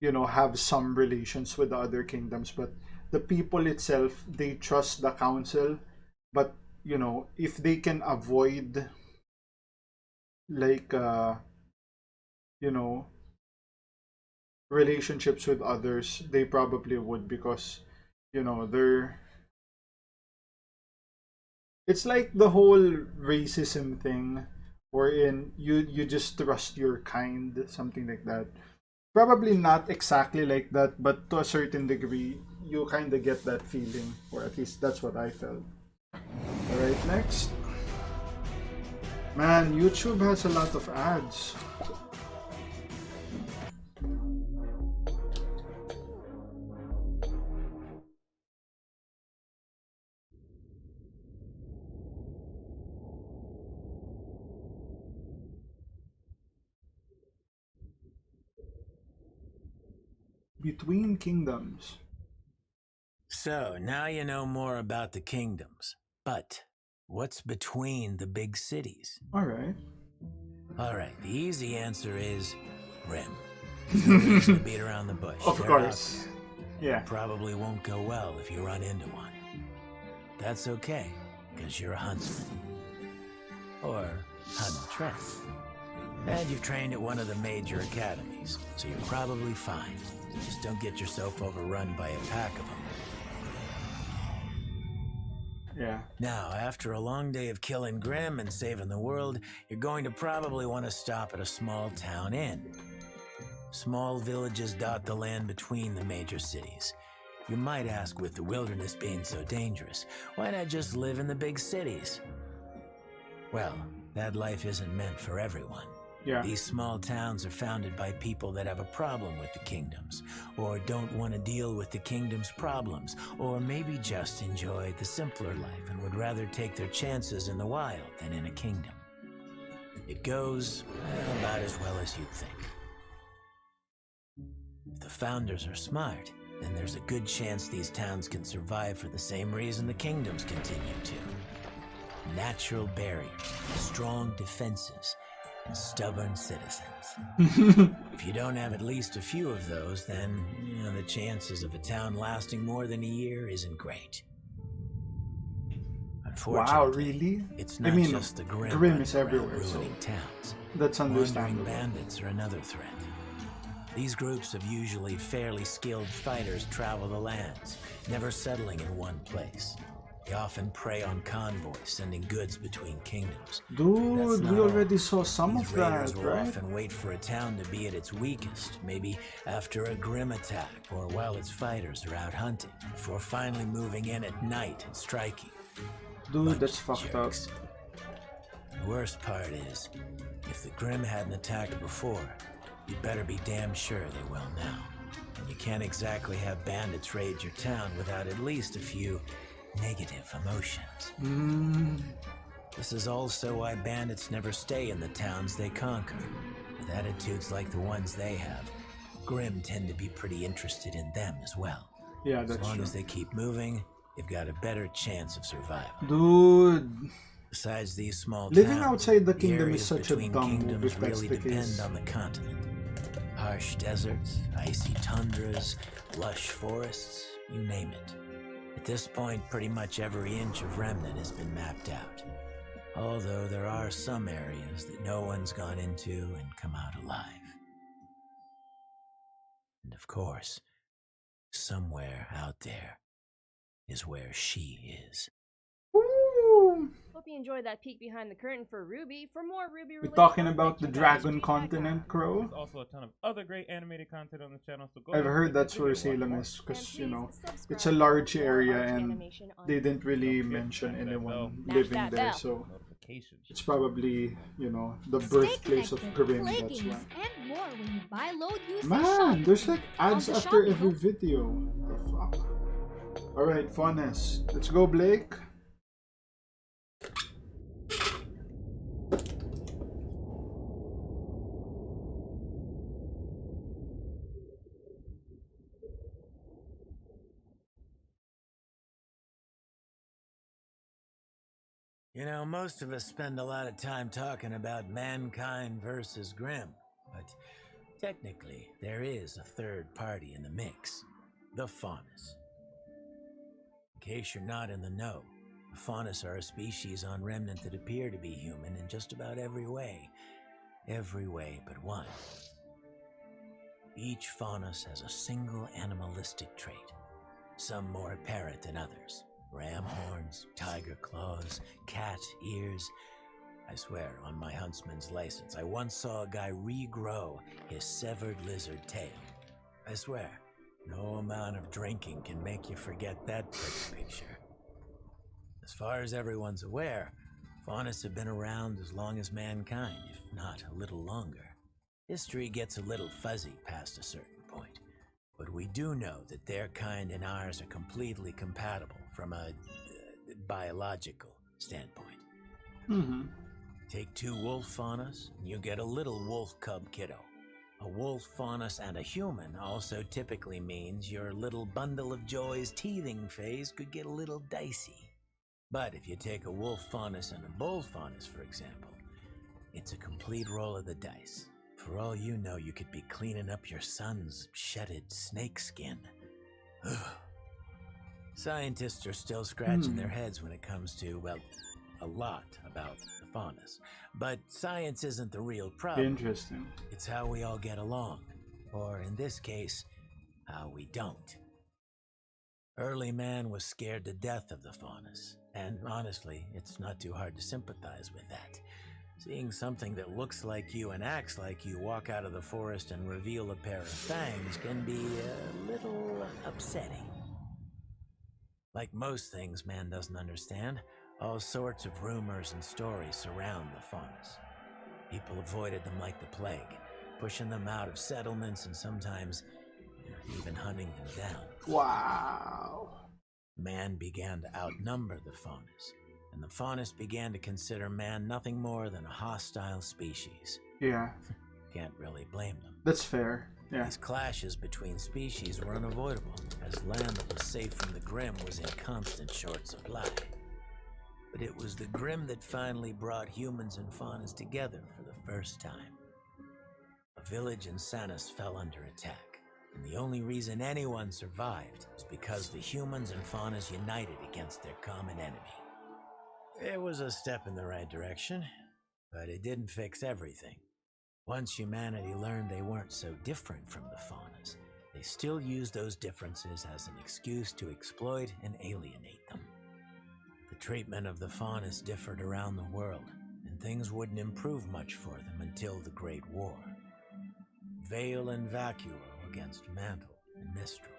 [SPEAKER 1] have some relations with the other kingdoms, but the people itself, they trust the council. But if they can avoid, like, relationships with others, they probably would, because they're, it's like the whole racism thing, wherein you just trust your kind, something like that. Probably not exactly like that, but to a certain degree, you kind of get that feeling, or at least that's what I felt. Alright, next. Man, YouTube has a lot of ads. Between Kingdoms.
[SPEAKER 7] So, now you know more about the kingdoms. But what's between the big cities?
[SPEAKER 1] Alright.
[SPEAKER 7] Alright, the easy answer is Rim. No reason to beat around the bush.
[SPEAKER 1] Of
[SPEAKER 7] They're
[SPEAKER 1] course.
[SPEAKER 7] out there.
[SPEAKER 1] Yeah.
[SPEAKER 7] It probably won't go well if you run into one. That's okay, because you're a huntsman. Or huntress. And you've trained at one of the major academies, so you're probably fine. Just don't get yourself overrun by a pack of them.
[SPEAKER 1] Yeah.
[SPEAKER 7] Now, after a long day of killing Grimm and saving the world, you're going to probably want to stop at a small town inn. Small villages dot the land between the major cities. You might ask, with the wilderness being so dangerous, why not just live in the big cities? Well, that life isn't meant for everyone.
[SPEAKER 1] Yeah.
[SPEAKER 7] These small towns are founded by people that have a problem with the kingdoms, or don't want to deal with the kingdom's problems, or maybe just enjoy the simpler life and would rather take their chances in the wild than in a kingdom. It goes about as well as you'd think. If the founders are smart, then there's a good chance these towns can survive for the same reason the kingdoms continue to. Natural barriers, strong defenses, and stubborn citizens. If you don't have at least a few of those, then the chances of a town lasting more than a year isn't great. Unfortunately,
[SPEAKER 1] Wow, really?
[SPEAKER 7] it's not just the Grim
[SPEAKER 1] Grim is
[SPEAKER 7] running around
[SPEAKER 1] everywhere, so
[SPEAKER 7] ruining towns.
[SPEAKER 1] that's
[SPEAKER 7] Wandering
[SPEAKER 1] understandable.
[SPEAKER 7] bandits are another threat. These groups of usually fairly skilled fighters travel the lands, never settling in one place. They often prey on convoys, sending goods between kingdoms.
[SPEAKER 1] Dude, we already saw some
[SPEAKER 7] These
[SPEAKER 1] of
[SPEAKER 7] raiders
[SPEAKER 1] that,
[SPEAKER 7] will
[SPEAKER 1] right?
[SPEAKER 7] often wait for a town to be at its weakest, maybe after a Grim attack or while its fighters are out hunting, before finally moving in at night and striking.
[SPEAKER 1] Dude, that's fucked up.
[SPEAKER 7] The worst part is, if the Grim hadn't attacked before, you'd better be damn sure they will now. And you can't exactly have bandits raid your town without at least a few negative emotions. This is also why bandits never stay in the towns they conquer. With attitudes like the ones they have, Grim tend to be pretty interested in them as well.
[SPEAKER 1] Yeah, that's
[SPEAKER 7] As long
[SPEAKER 1] true.
[SPEAKER 7] as they keep moving, they've got a better chance of survival.
[SPEAKER 1] Dude,
[SPEAKER 7] Besides these small
[SPEAKER 1] living
[SPEAKER 7] towns,
[SPEAKER 1] outside the kingdom
[SPEAKER 7] areas
[SPEAKER 1] is such a
[SPEAKER 7] between
[SPEAKER 1] dumb move
[SPEAKER 7] kingdoms
[SPEAKER 1] if that's
[SPEAKER 7] really
[SPEAKER 1] the
[SPEAKER 7] depend
[SPEAKER 1] case.
[SPEAKER 7] on the continent. Harsh deserts, icy tundras, lush forests, you name it. At this point, pretty much every inch of Remnant has been mapped out. Although there are some areas that no one's gone into and come out alive. And of course, somewhere out there is where she is.
[SPEAKER 1] Woo!
[SPEAKER 8] Hope you enjoyed that peek behind the curtain for RWBY. For more RWBY
[SPEAKER 1] We're
[SPEAKER 8] related
[SPEAKER 1] talking about the
[SPEAKER 8] content, check out
[SPEAKER 1] Dragon
[SPEAKER 8] RWBY.com.
[SPEAKER 1] Continent, Crow.
[SPEAKER 9] There's also a ton of other great animated content on the channel, so go
[SPEAKER 1] I've
[SPEAKER 9] ahead
[SPEAKER 1] heard
[SPEAKER 9] and
[SPEAKER 1] that's where
[SPEAKER 9] continue
[SPEAKER 1] Salem
[SPEAKER 9] watching.
[SPEAKER 1] is, because,
[SPEAKER 8] And please
[SPEAKER 1] it's
[SPEAKER 8] subscribe
[SPEAKER 1] a
[SPEAKER 8] for
[SPEAKER 1] large
[SPEAKER 8] more
[SPEAKER 1] area
[SPEAKER 8] RT
[SPEAKER 1] and
[SPEAKER 8] animation on
[SPEAKER 1] they didn't really
[SPEAKER 9] Don't forget to
[SPEAKER 1] mention
[SPEAKER 9] smash that
[SPEAKER 1] anyone
[SPEAKER 9] bell.
[SPEAKER 8] Smash
[SPEAKER 1] living
[SPEAKER 8] that
[SPEAKER 1] there,
[SPEAKER 8] bell.
[SPEAKER 1] so
[SPEAKER 9] Notifications.
[SPEAKER 1] it's probably, the
[SPEAKER 10] Stay
[SPEAKER 1] birthplace of
[SPEAKER 10] connected,
[SPEAKER 1] Grim,
[SPEAKER 10] play
[SPEAKER 1] that's
[SPEAKER 10] games,
[SPEAKER 1] why.
[SPEAKER 10] and more when you buy, load, use, and
[SPEAKER 1] Man,
[SPEAKER 10] shop.
[SPEAKER 1] there's like ads
[SPEAKER 10] On the
[SPEAKER 1] after
[SPEAKER 10] shop,
[SPEAKER 1] every
[SPEAKER 10] logo.
[SPEAKER 1] video. The fuck? Alright, Fondness. Let's go, Blake.
[SPEAKER 7] Most of us spend a lot of time talking about mankind versus Grim, but technically there is a third party in the mix, the Fondness. In case you're not in the know, the Fondness are a species on Remnant that appear to be human in just about every way but one. Each Fondness has a single animalistic trait, some more apparent than others. Ram horns, tiger claws, cat ears. I swear, on my huntsman's license, I once saw a guy regrow his severed lizard tail. I swear, no amount of drinking can make you forget that pretty picture. As far as everyone's aware, Fondness have been around as long as mankind, if not a little longer. History gets a little fuzzy past a certain point. But we do know that their kind and ours are completely compatible from a biological standpoint. Take two wolf Fondness, and you get a little wolf cub kiddo. A wolf Fondness and a human also typically means your little bundle of joys teething phase could get a little dicey. But if you take a wolf Fondness and a bull Fondness, for example, it's a complete roll of the dice. For all you know, you could be cleaning up your son's shedded snake skin. Ugh. Scientists are still scratching their heads when it comes to, a lot about the Fondness. But science isn't the real problem.
[SPEAKER 1] Interesting.
[SPEAKER 7] It's how we all get along. Or in this case, how we don't. Early man was scared to death of the Fondness. And honestly, it's not too hard to sympathize with that. Seeing something that looks like you and acts like you walk out of the forest and reveal a pair of fangs can be a little upsetting. Like most things man doesn't understand, all sorts of rumors and stories surround the Fondness. People avoided them like the plague, pushing them out of settlements and sometimes even hunting them down.
[SPEAKER 1] Wow.
[SPEAKER 7] Man began to outnumber the Fondness, and the Fondness began to consider man nothing more than a hostile species.
[SPEAKER 1] Yeah.
[SPEAKER 7] Can't really blame them.
[SPEAKER 1] That's fair. Yeah.
[SPEAKER 7] These clashes between species were unavoidable, as land that was safe from the Grim was in constant short supply. But it was the Grim that finally brought humans and Fondness together for the first time. A village in Sanus fell under attack, and the only reason anyone survived was because the humans and Fondness united against their common enemy. It was a step in the right direction, but it didn't fix everything. Once humanity learned they weren't so different from the Fondness, they still used those differences as an excuse to exploit and alienate them. The treatment of the Fondness differed around the world, and things wouldn't improve much for them until the Great War. Veil and Vacuo against Mantle and Mistral,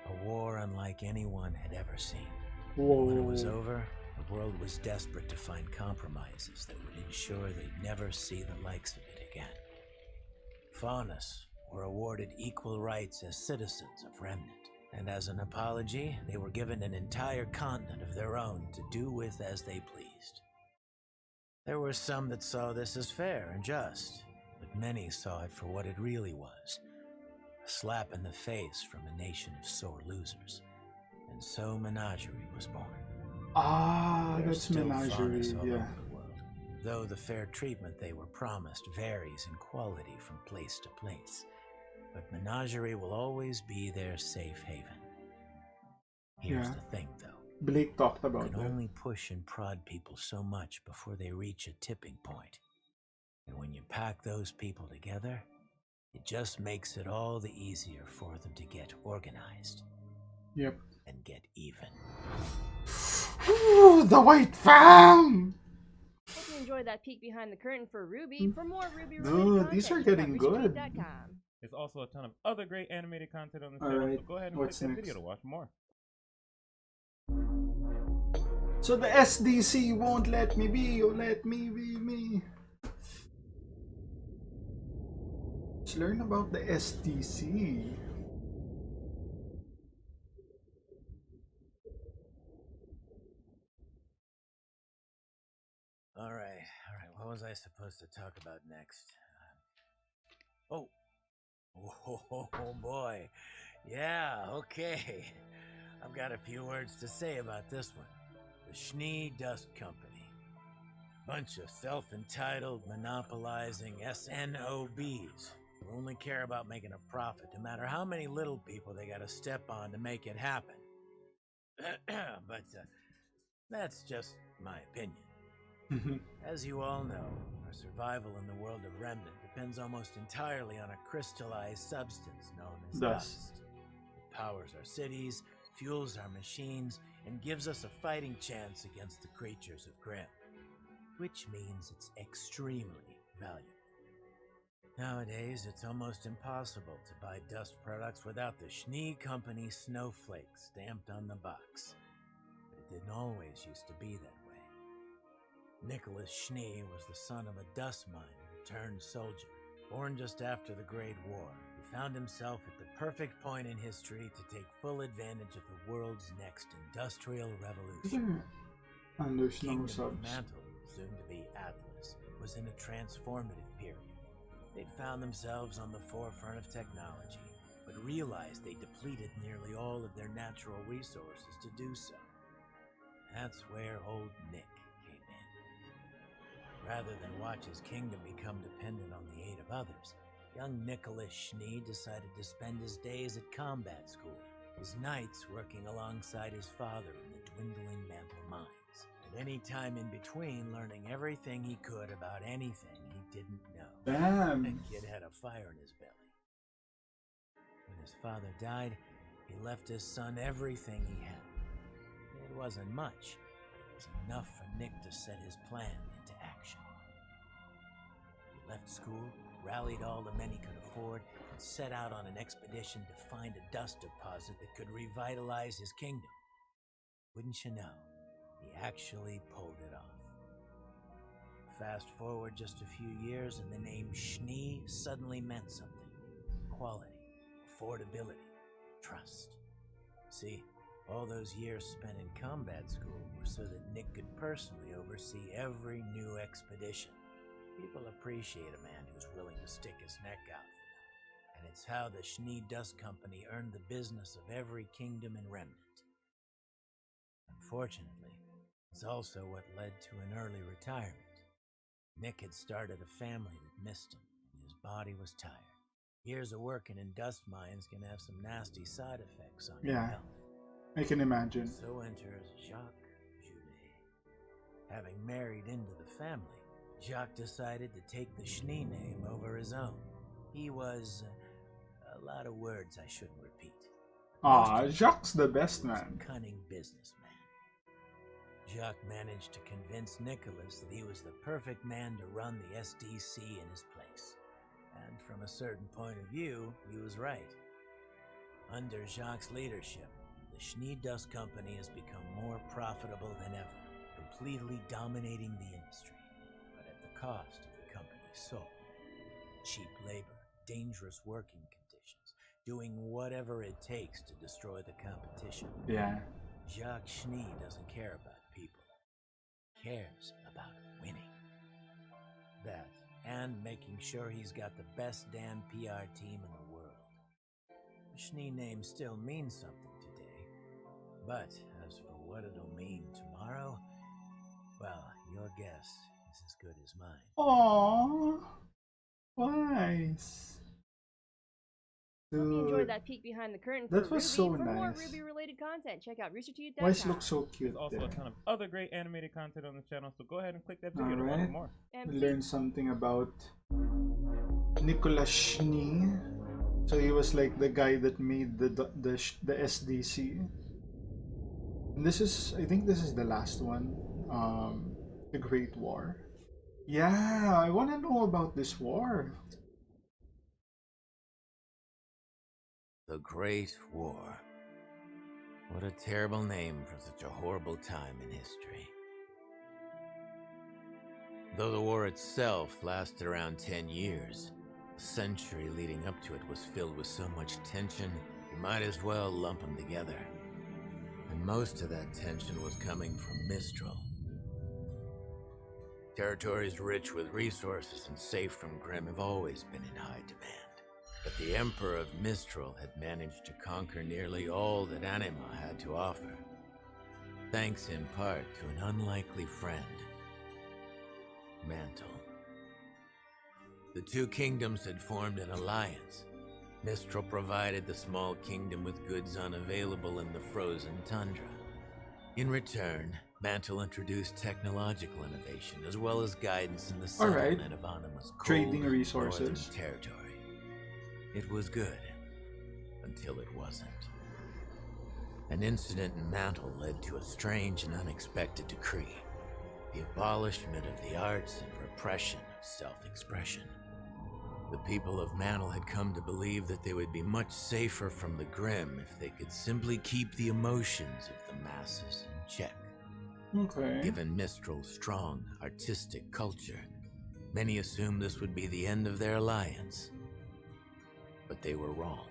[SPEAKER 7] a war unlike anyone had ever seen.
[SPEAKER 1] Whoa.
[SPEAKER 7] When it was over, the world was desperate to find compromises that would ensure they'd never see the likes of it again. Fondness were awarded equal rights as citizens of Remnant, and as an apology, they were given an entire continent of their own to do with as they pleased. There were some that saw this as fair and just, but many saw it for what it really was, a slap in the face from a nation of sore losers. And so Menagerie was born.
[SPEAKER 1] Ah,
[SPEAKER 7] There's
[SPEAKER 1] that's
[SPEAKER 7] still
[SPEAKER 1] Menagerie,
[SPEAKER 7] Fondness all
[SPEAKER 1] yeah.
[SPEAKER 7] over the world, though the fair treatment they were promised varies in quality from place to place. But Menagerie will always be their safe haven. Here's
[SPEAKER 1] Yeah.
[SPEAKER 7] the thing, though.
[SPEAKER 1] Blake talked
[SPEAKER 7] You
[SPEAKER 1] about
[SPEAKER 7] can
[SPEAKER 1] that.
[SPEAKER 7] only push and prod people so much before they reach a tipping point. And when you pack those people together, it just makes it all the easier for them to get organized.
[SPEAKER 1] Yep.
[SPEAKER 7] And get even.
[SPEAKER 1] Ooh, the White Fang!
[SPEAKER 8] Hope you enjoyed that peek behind the curtain for RWBY. For more RWBY related
[SPEAKER 1] Dude,
[SPEAKER 8] content,
[SPEAKER 1] these are
[SPEAKER 8] check out
[SPEAKER 1] getting good.
[SPEAKER 8] RoosterTeeth.com.
[SPEAKER 9] There's also a ton of other great animated content on the
[SPEAKER 1] All
[SPEAKER 9] channel,
[SPEAKER 1] right,
[SPEAKER 9] so go ahead and
[SPEAKER 1] what's
[SPEAKER 9] click that
[SPEAKER 1] next?
[SPEAKER 9] video to watch more.
[SPEAKER 1] So the SDC won't let me be, or let me be me. Let's learn about the SDC.
[SPEAKER 7] All right. What was I supposed to talk about next? Oh boy. Yeah, okay. I've got a few words to say about this one. The Schnee Dust Company. Bunch of self-entitled, monopolizing SNOBs who only care about making a profit, no matter how many little people they gotta step on to make it happen. But that's just my opinion. As you all know, our survival in the world of Remnant depends almost entirely on a crystallized substance known as dust. It powers our cities, fuels our machines, and gives us a fighting chance against the creatures of Grim, which means it's extremely valuable. Nowadays, it's almost impossible to buy dust products without the Schnee Company snowflake stamped on the box. But it didn't always used to be that way. Nicholas Schnee was the son of a dust miner turned soldier, born just after the Great War. He found himself at the perfect point in history to take full advantage of the world's next industrial revolution.
[SPEAKER 1] And there's no
[SPEAKER 7] Kingdom of
[SPEAKER 1] subs.
[SPEAKER 7] Mantle, soon to be Atlas, was in a transformative period. They'd found themselves on the forefront of technology, but realized they depleted nearly all of their natural resources to do so. That's where old Nick came in. Rather than watch his kingdom become dependent on the aid of others, young Nicholas Schnee decided to spend his days at combat school, his nights working alongside his father in the dwindling Mantle mines, and any time in between learning everything he could about anything he didn't know.
[SPEAKER 1] Damn.
[SPEAKER 7] That kid had a fire in his belly. When his father died, he left his son everything he had. It wasn't much, but it was enough for Nick to set his plan into action. He left school, rallied all the men he could afford, and set out on an expedition to find a dust deposit that could revitalize his kingdom. Wouldn't you know, he actually pulled it off. fast forward just a few years and the name Schnee suddenly meant something. Quality, affordability, trust. See, all those years spent in combat school were so that Nick could personally oversee every new expedition. People appreciate a man who's willing to stick his neck out for them, and it's how the Schnee Dust Company earned the business of every kingdom and remnant. Unfortunately, it's also what led to an early retirement. Nick had started a family that missed him, and his body was tired. Years of working in dust mines can have some nasty side effects on your health.
[SPEAKER 1] I can imagine.
[SPEAKER 7] So enters Jacques Judet. Having married into the family, Jacques decided to take the Schnee name over his own. He was a lot of words I shouldn't repeat.
[SPEAKER 1] Jacques the best man.
[SPEAKER 7] Cunning businessman. Jacques managed to convince Nicholas that he was the perfect man to run the SDC in his place. And from a certain point of view, he was right. Under Jacques' leadership, the Schnee Dust Company has become more profitable than ever, completely dominating the industry, but at the cost of the company's soul. Cheap labor, dangerous working conditions, doing whatever it takes to destroy the competition.
[SPEAKER 1] Yeah.
[SPEAKER 7] Jacques Schnee doesn't care about people. He cares about winning. That, and making sure he's got the best damn PR team in the world. The Schnee name still means something today, but as for what it'll mean tomorrow, well, your guess is as good as mine.
[SPEAKER 1] Aww. Nice.
[SPEAKER 8] Hope you enjoyed that peek behind the curtain for
[SPEAKER 1] That was
[SPEAKER 8] RWBY.
[SPEAKER 1] so
[SPEAKER 8] For more
[SPEAKER 1] nice.
[SPEAKER 8] RWBY-related content, check out roosterteeth.com.
[SPEAKER 1] Why looks so cute?
[SPEAKER 9] There's also a ton of other great animated content on the channel, so go ahead and click that video to
[SPEAKER 1] Alright.
[SPEAKER 9] learn more.
[SPEAKER 1] We learned something about Nicholas Schnee. So he was like the guy that made the SDC. And this is, I think this is the last one. The Great War. Yeah, I want to know about this war.
[SPEAKER 7] The Great War. What a terrible name for such a horrible time in history. Though the war itself lasted around 10 years, the century leading up to it was filled with so much tension, you might as well lump them together. And most of that tension was coming from Mistral. Territories rich with resources and safe from Grimm have always been in high demand. But the Emperor of Mistral had managed to conquer nearly all that Anima had to offer, thanks in part to an unlikely friend, Mantle. The two kingdoms had formed an alliance. Mistral provided the small kingdom with goods unavailable in the frozen tundra. In return, Mantle introduced technological innovation as well as guidance in the settlement of Anima's cold
[SPEAKER 1] Trading resources.
[SPEAKER 7] northern territory. It was good, until it wasn't. An incident in Mantle led to a strange and unexpected decree: the abolishment of the arts and repression of self-expression. The people of Mantle had come to believe that they would be much safer from the Grimm if they could simply keep the emotions of the masses in check.
[SPEAKER 1] Okay.
[SPEAKER 7] Given Mistral's strong, artistic culture, many assumed this would be the end of their alliance. But they were wrong.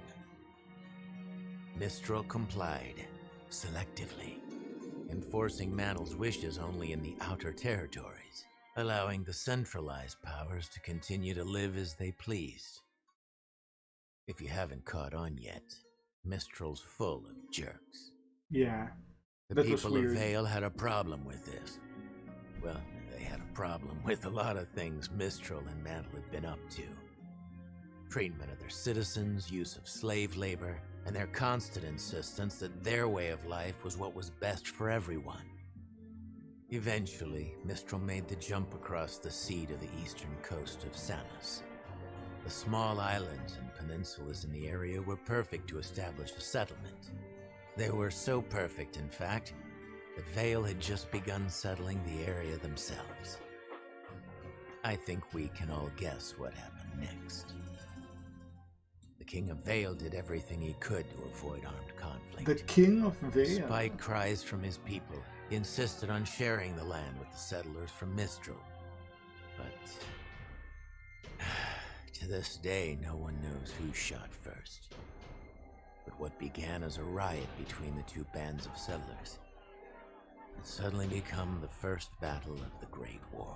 [SPEAKER 7] Mistral complied, selectively, enforcing Mantle's wishes only in the outer territories, allowing the centralized powers to continue to live as they pleased. If you haven't caught on yet, Mistral's full of jerks.
[SPEAKER 1] Yeah.
[SPEAKER 7] The
[SPEAKER 1] That was
[SPEAKER 7] people of
[SPEAKER 1] weird.
[SPEAKER 7] Vale had a problem with this. Well, they had a problem with a lot of things Mistral and Mantle had been up to. Treatment of their citizens, use of slave labor, and their constant insistence that their way of life was what was best for everyone. Eventually, Mistral made the jump across the sea to the eastern coast of Samus. The small islands and peninsulas in the area were perfect to establish a settlement. They were so perfect, in fact, that Vale had just begun settling the area themselves. I think we can all guess what happened next. The King of Vale did everything he could to avoid armed conflict.
[SPEAKER 1] The King of Vale.
[SPEAKER 7] Despite cries from his people, he insisted on sharing the land with the settlers from Mistral. But to this day, no one knows who shot first. But what began as a riot between the two bands of settlers had suddenly become the first battle of the Great War.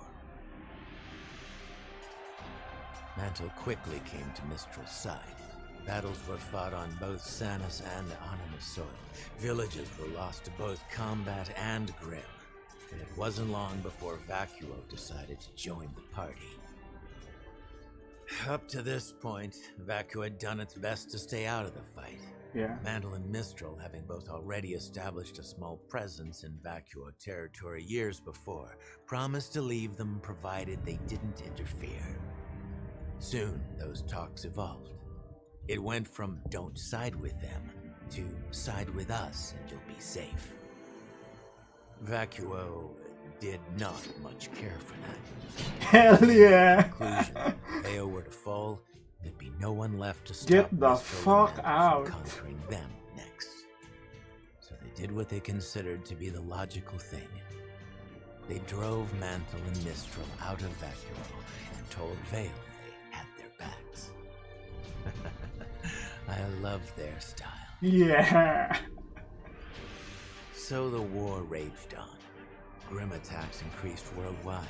[SPEAKER 7] Mantle quickly came to Mistral's side. Battles were fought on both Sanus and Anima soil. Villages were lost to both combat and Grimm. And it wasn't long before Vacuo decided to join the party. Up to this point, Vacuo had done its best to stay out of the fight.
[SPEAKER 1] Yeah.
[SPEAKER 7] Mantle and Mistral, having both already established a small presence in Vacuo territory years before, promised to leave them provided they didn't interfere. Soon, those talks evolved. It went from don't side with them to side with us and you'll be safe. Vacuo did not much care for that.
[SPEAKER 1] Hell yeah!
[SPEAKER 7] Conclusion, if Veo were to fall, there'd be no one left to stop
[SPEAKER 1] Get the
[SPEAKER 7] Mistral and
[SPEAKER 1] fuck
[SPEAKER 7] Mantle
[SPEAKER 1] out.
[SPEAKER 7] from conquering them next. So they did what they considered to be the logical thing. They drove Mantle and Mistral out of Vacuo and told Vale they had their backs. I love their style.
[SPEAKER 1] Yeah.
[SPEAKER 7] So the war raged on. Grim attacks increased worldwide.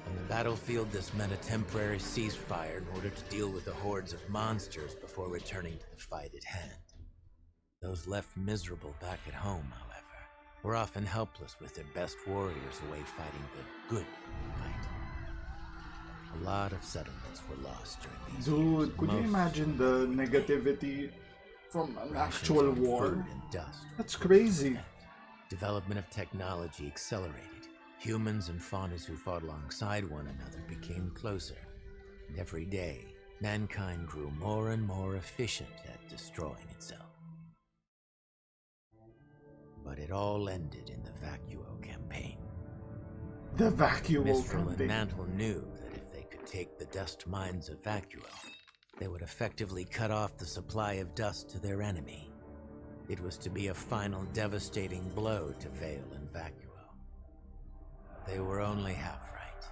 [SPEAKER 7] On the battlefield, this meant a temporary ceasefire in order to deal with the hordes of monsters before returning to the fight at hand. Those left miserable back at home, however, were often helpless with their best warriors away fighting the good fight. A lot of settlements were lost during these years.
[SPEAKER 1] Dude, could you
[SPEAKER 7] Most
[SPEAKER 1] imagine the negativity from an
[SPEAKER 7] rations
[SPEAKER 1] actual
[SPEAKER 7] on
[SPEAKER 1] war?
[SPEAKER 7] food and dust.
[SPEAKER 1] That's crazy.
[SPEAKER 7] Development of technology accelerated. Humans and faunas who fought alongside one another became closer. And every day, mankind grew more and more efficient at destroying itself. But it all ended in the Vacuo campaign.
[SPEAKER 1] The Vacuo
[SPEAKER 7] Mistral and
[SPEAKER 1] campaign.
[SPEAKER 7] Mantle knew that if they could take the dust mines of Vacuo, they would effectively cut off the supply of dust to their enemy. It was to be a final devastating blow to Vale and Vacuo. They were only half right.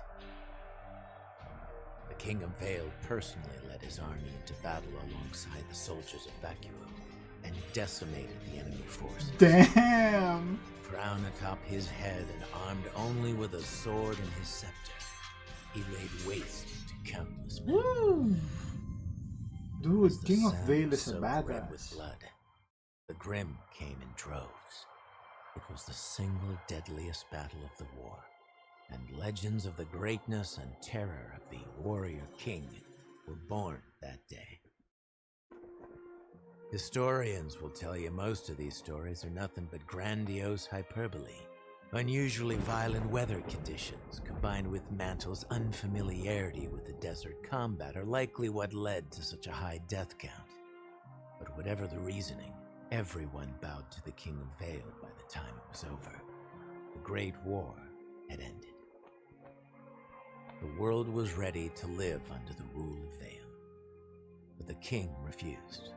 [SPEAKER 7] The King of Vale personally led his army into battle alongside the soldiers of Vacuo and decimated the enemy forces.
[SPEAKER 1] Damn!
[SPEAKER 7] Crown atop his head and armed only with a sword and his scepter, he laid waste to countless men.
[SPEAKER 1] Woo!
[SPEAKER 7] As
[SPEAKER 1] Dude,
[SPEAKER 7] the
[SPEAKER 1] King of
[SPEAKER 7] sand
[SPEAKER 1] Vale
[SPEAKER 7] was
[SPEAKER 1] is a
[SPEAKER 7] soaked red with
[SPEAKER 1] badass.
[SPEAKER 7] blood, the Grimm came in droves. It was the single deadliest battle of the war, and legends of the greatness and terror of the warrior king were born that day. Historians will tell you most of these stories are nothing but grandiose hyperbole. Unusually violent weather conditions, combined with Mantle's unfamiliarity with the desert combat, are likely what led to such a high death count. But whatever the reasoning, everyone bowed to the King of Vale by the time it was over. The Great War had ended. The world was ready to live under the rule of Vale. But the king refused.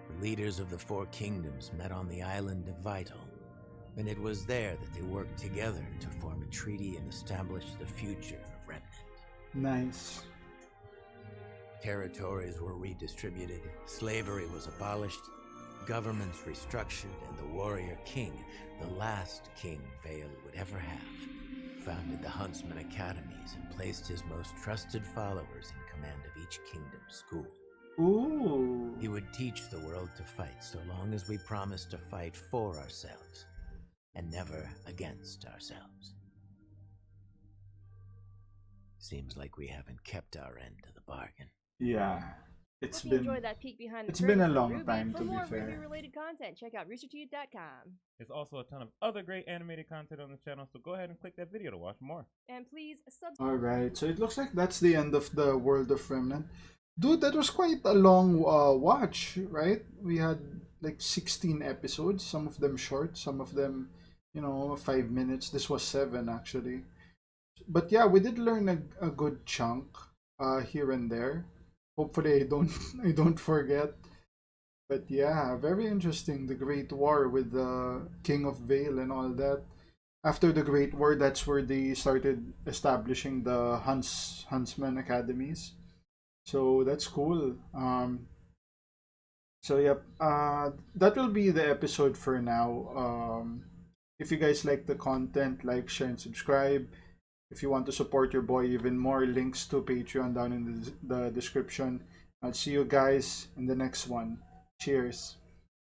[SPEAKER 7] The leaders of the four kingdoms met on the island of Vital, and it was there that they worked together to form a treaty and establish the future of Remnant.
[SPEAKER 1] Nice.
[SPEAKER 7] Territories were redistributed, slavery was abolished, governments restructured, and the warrior king, the last king Vale would ever have, founded the Huntsman Academies and placed his most trusted followers in command of each kingdom's school.
[SPEAKER 1] Ooh.
[SPEAKER 7] He would teach the world to fight so long as we promised to fight for ourselves and never against ourselves. Seems like we haven't kept our end of the bargain.
[SPEAKER 1] Yeah. It's
[SPEAKER 8] Hope you
[SPEAKER 1] been
[SPEAKER 8] enjoyed that peek behind the
[SPEAKER 1] it's been a
[SPEAKER 8] curtain for
[SPEAKER 1] long
[SPEAKER 8] RWBY.
[SPEAKER 1] time,
[SPEAKER 8] For
[SPEAKER 1] to be
[SPEAKER 8] more
[SPEAKER 1] fair.
[SPEAKER 8] RWBY-related content, check out roosterteeth.com.
[SPEAKER 9] There's also a ton of other great animated content on the channel, so go ahead and click that video to watch more.
[SPEAKER 8] And please
[SPEAKER 1] Alright, so it looks like that's the end of the World of Remnant. Dude, that was quite a long watch, right? We had like 16 episodes, some of them short, some of them, 5 minutes. This was 7 actually. But yeah, we did learn a good chunk here and there. Hopefully I don't forget. But yeah, very interesting. The Great War with the King of Vale and all that. after the Great War, that's where they started establishing the Huntsman academies. So that's cool. So yep, that will be the episode for now. If you guys like the content, like, share, and subscribe. If you want to support your boy even more, links to Patreon down in the description. I'll see you guys in the next one. Cheers.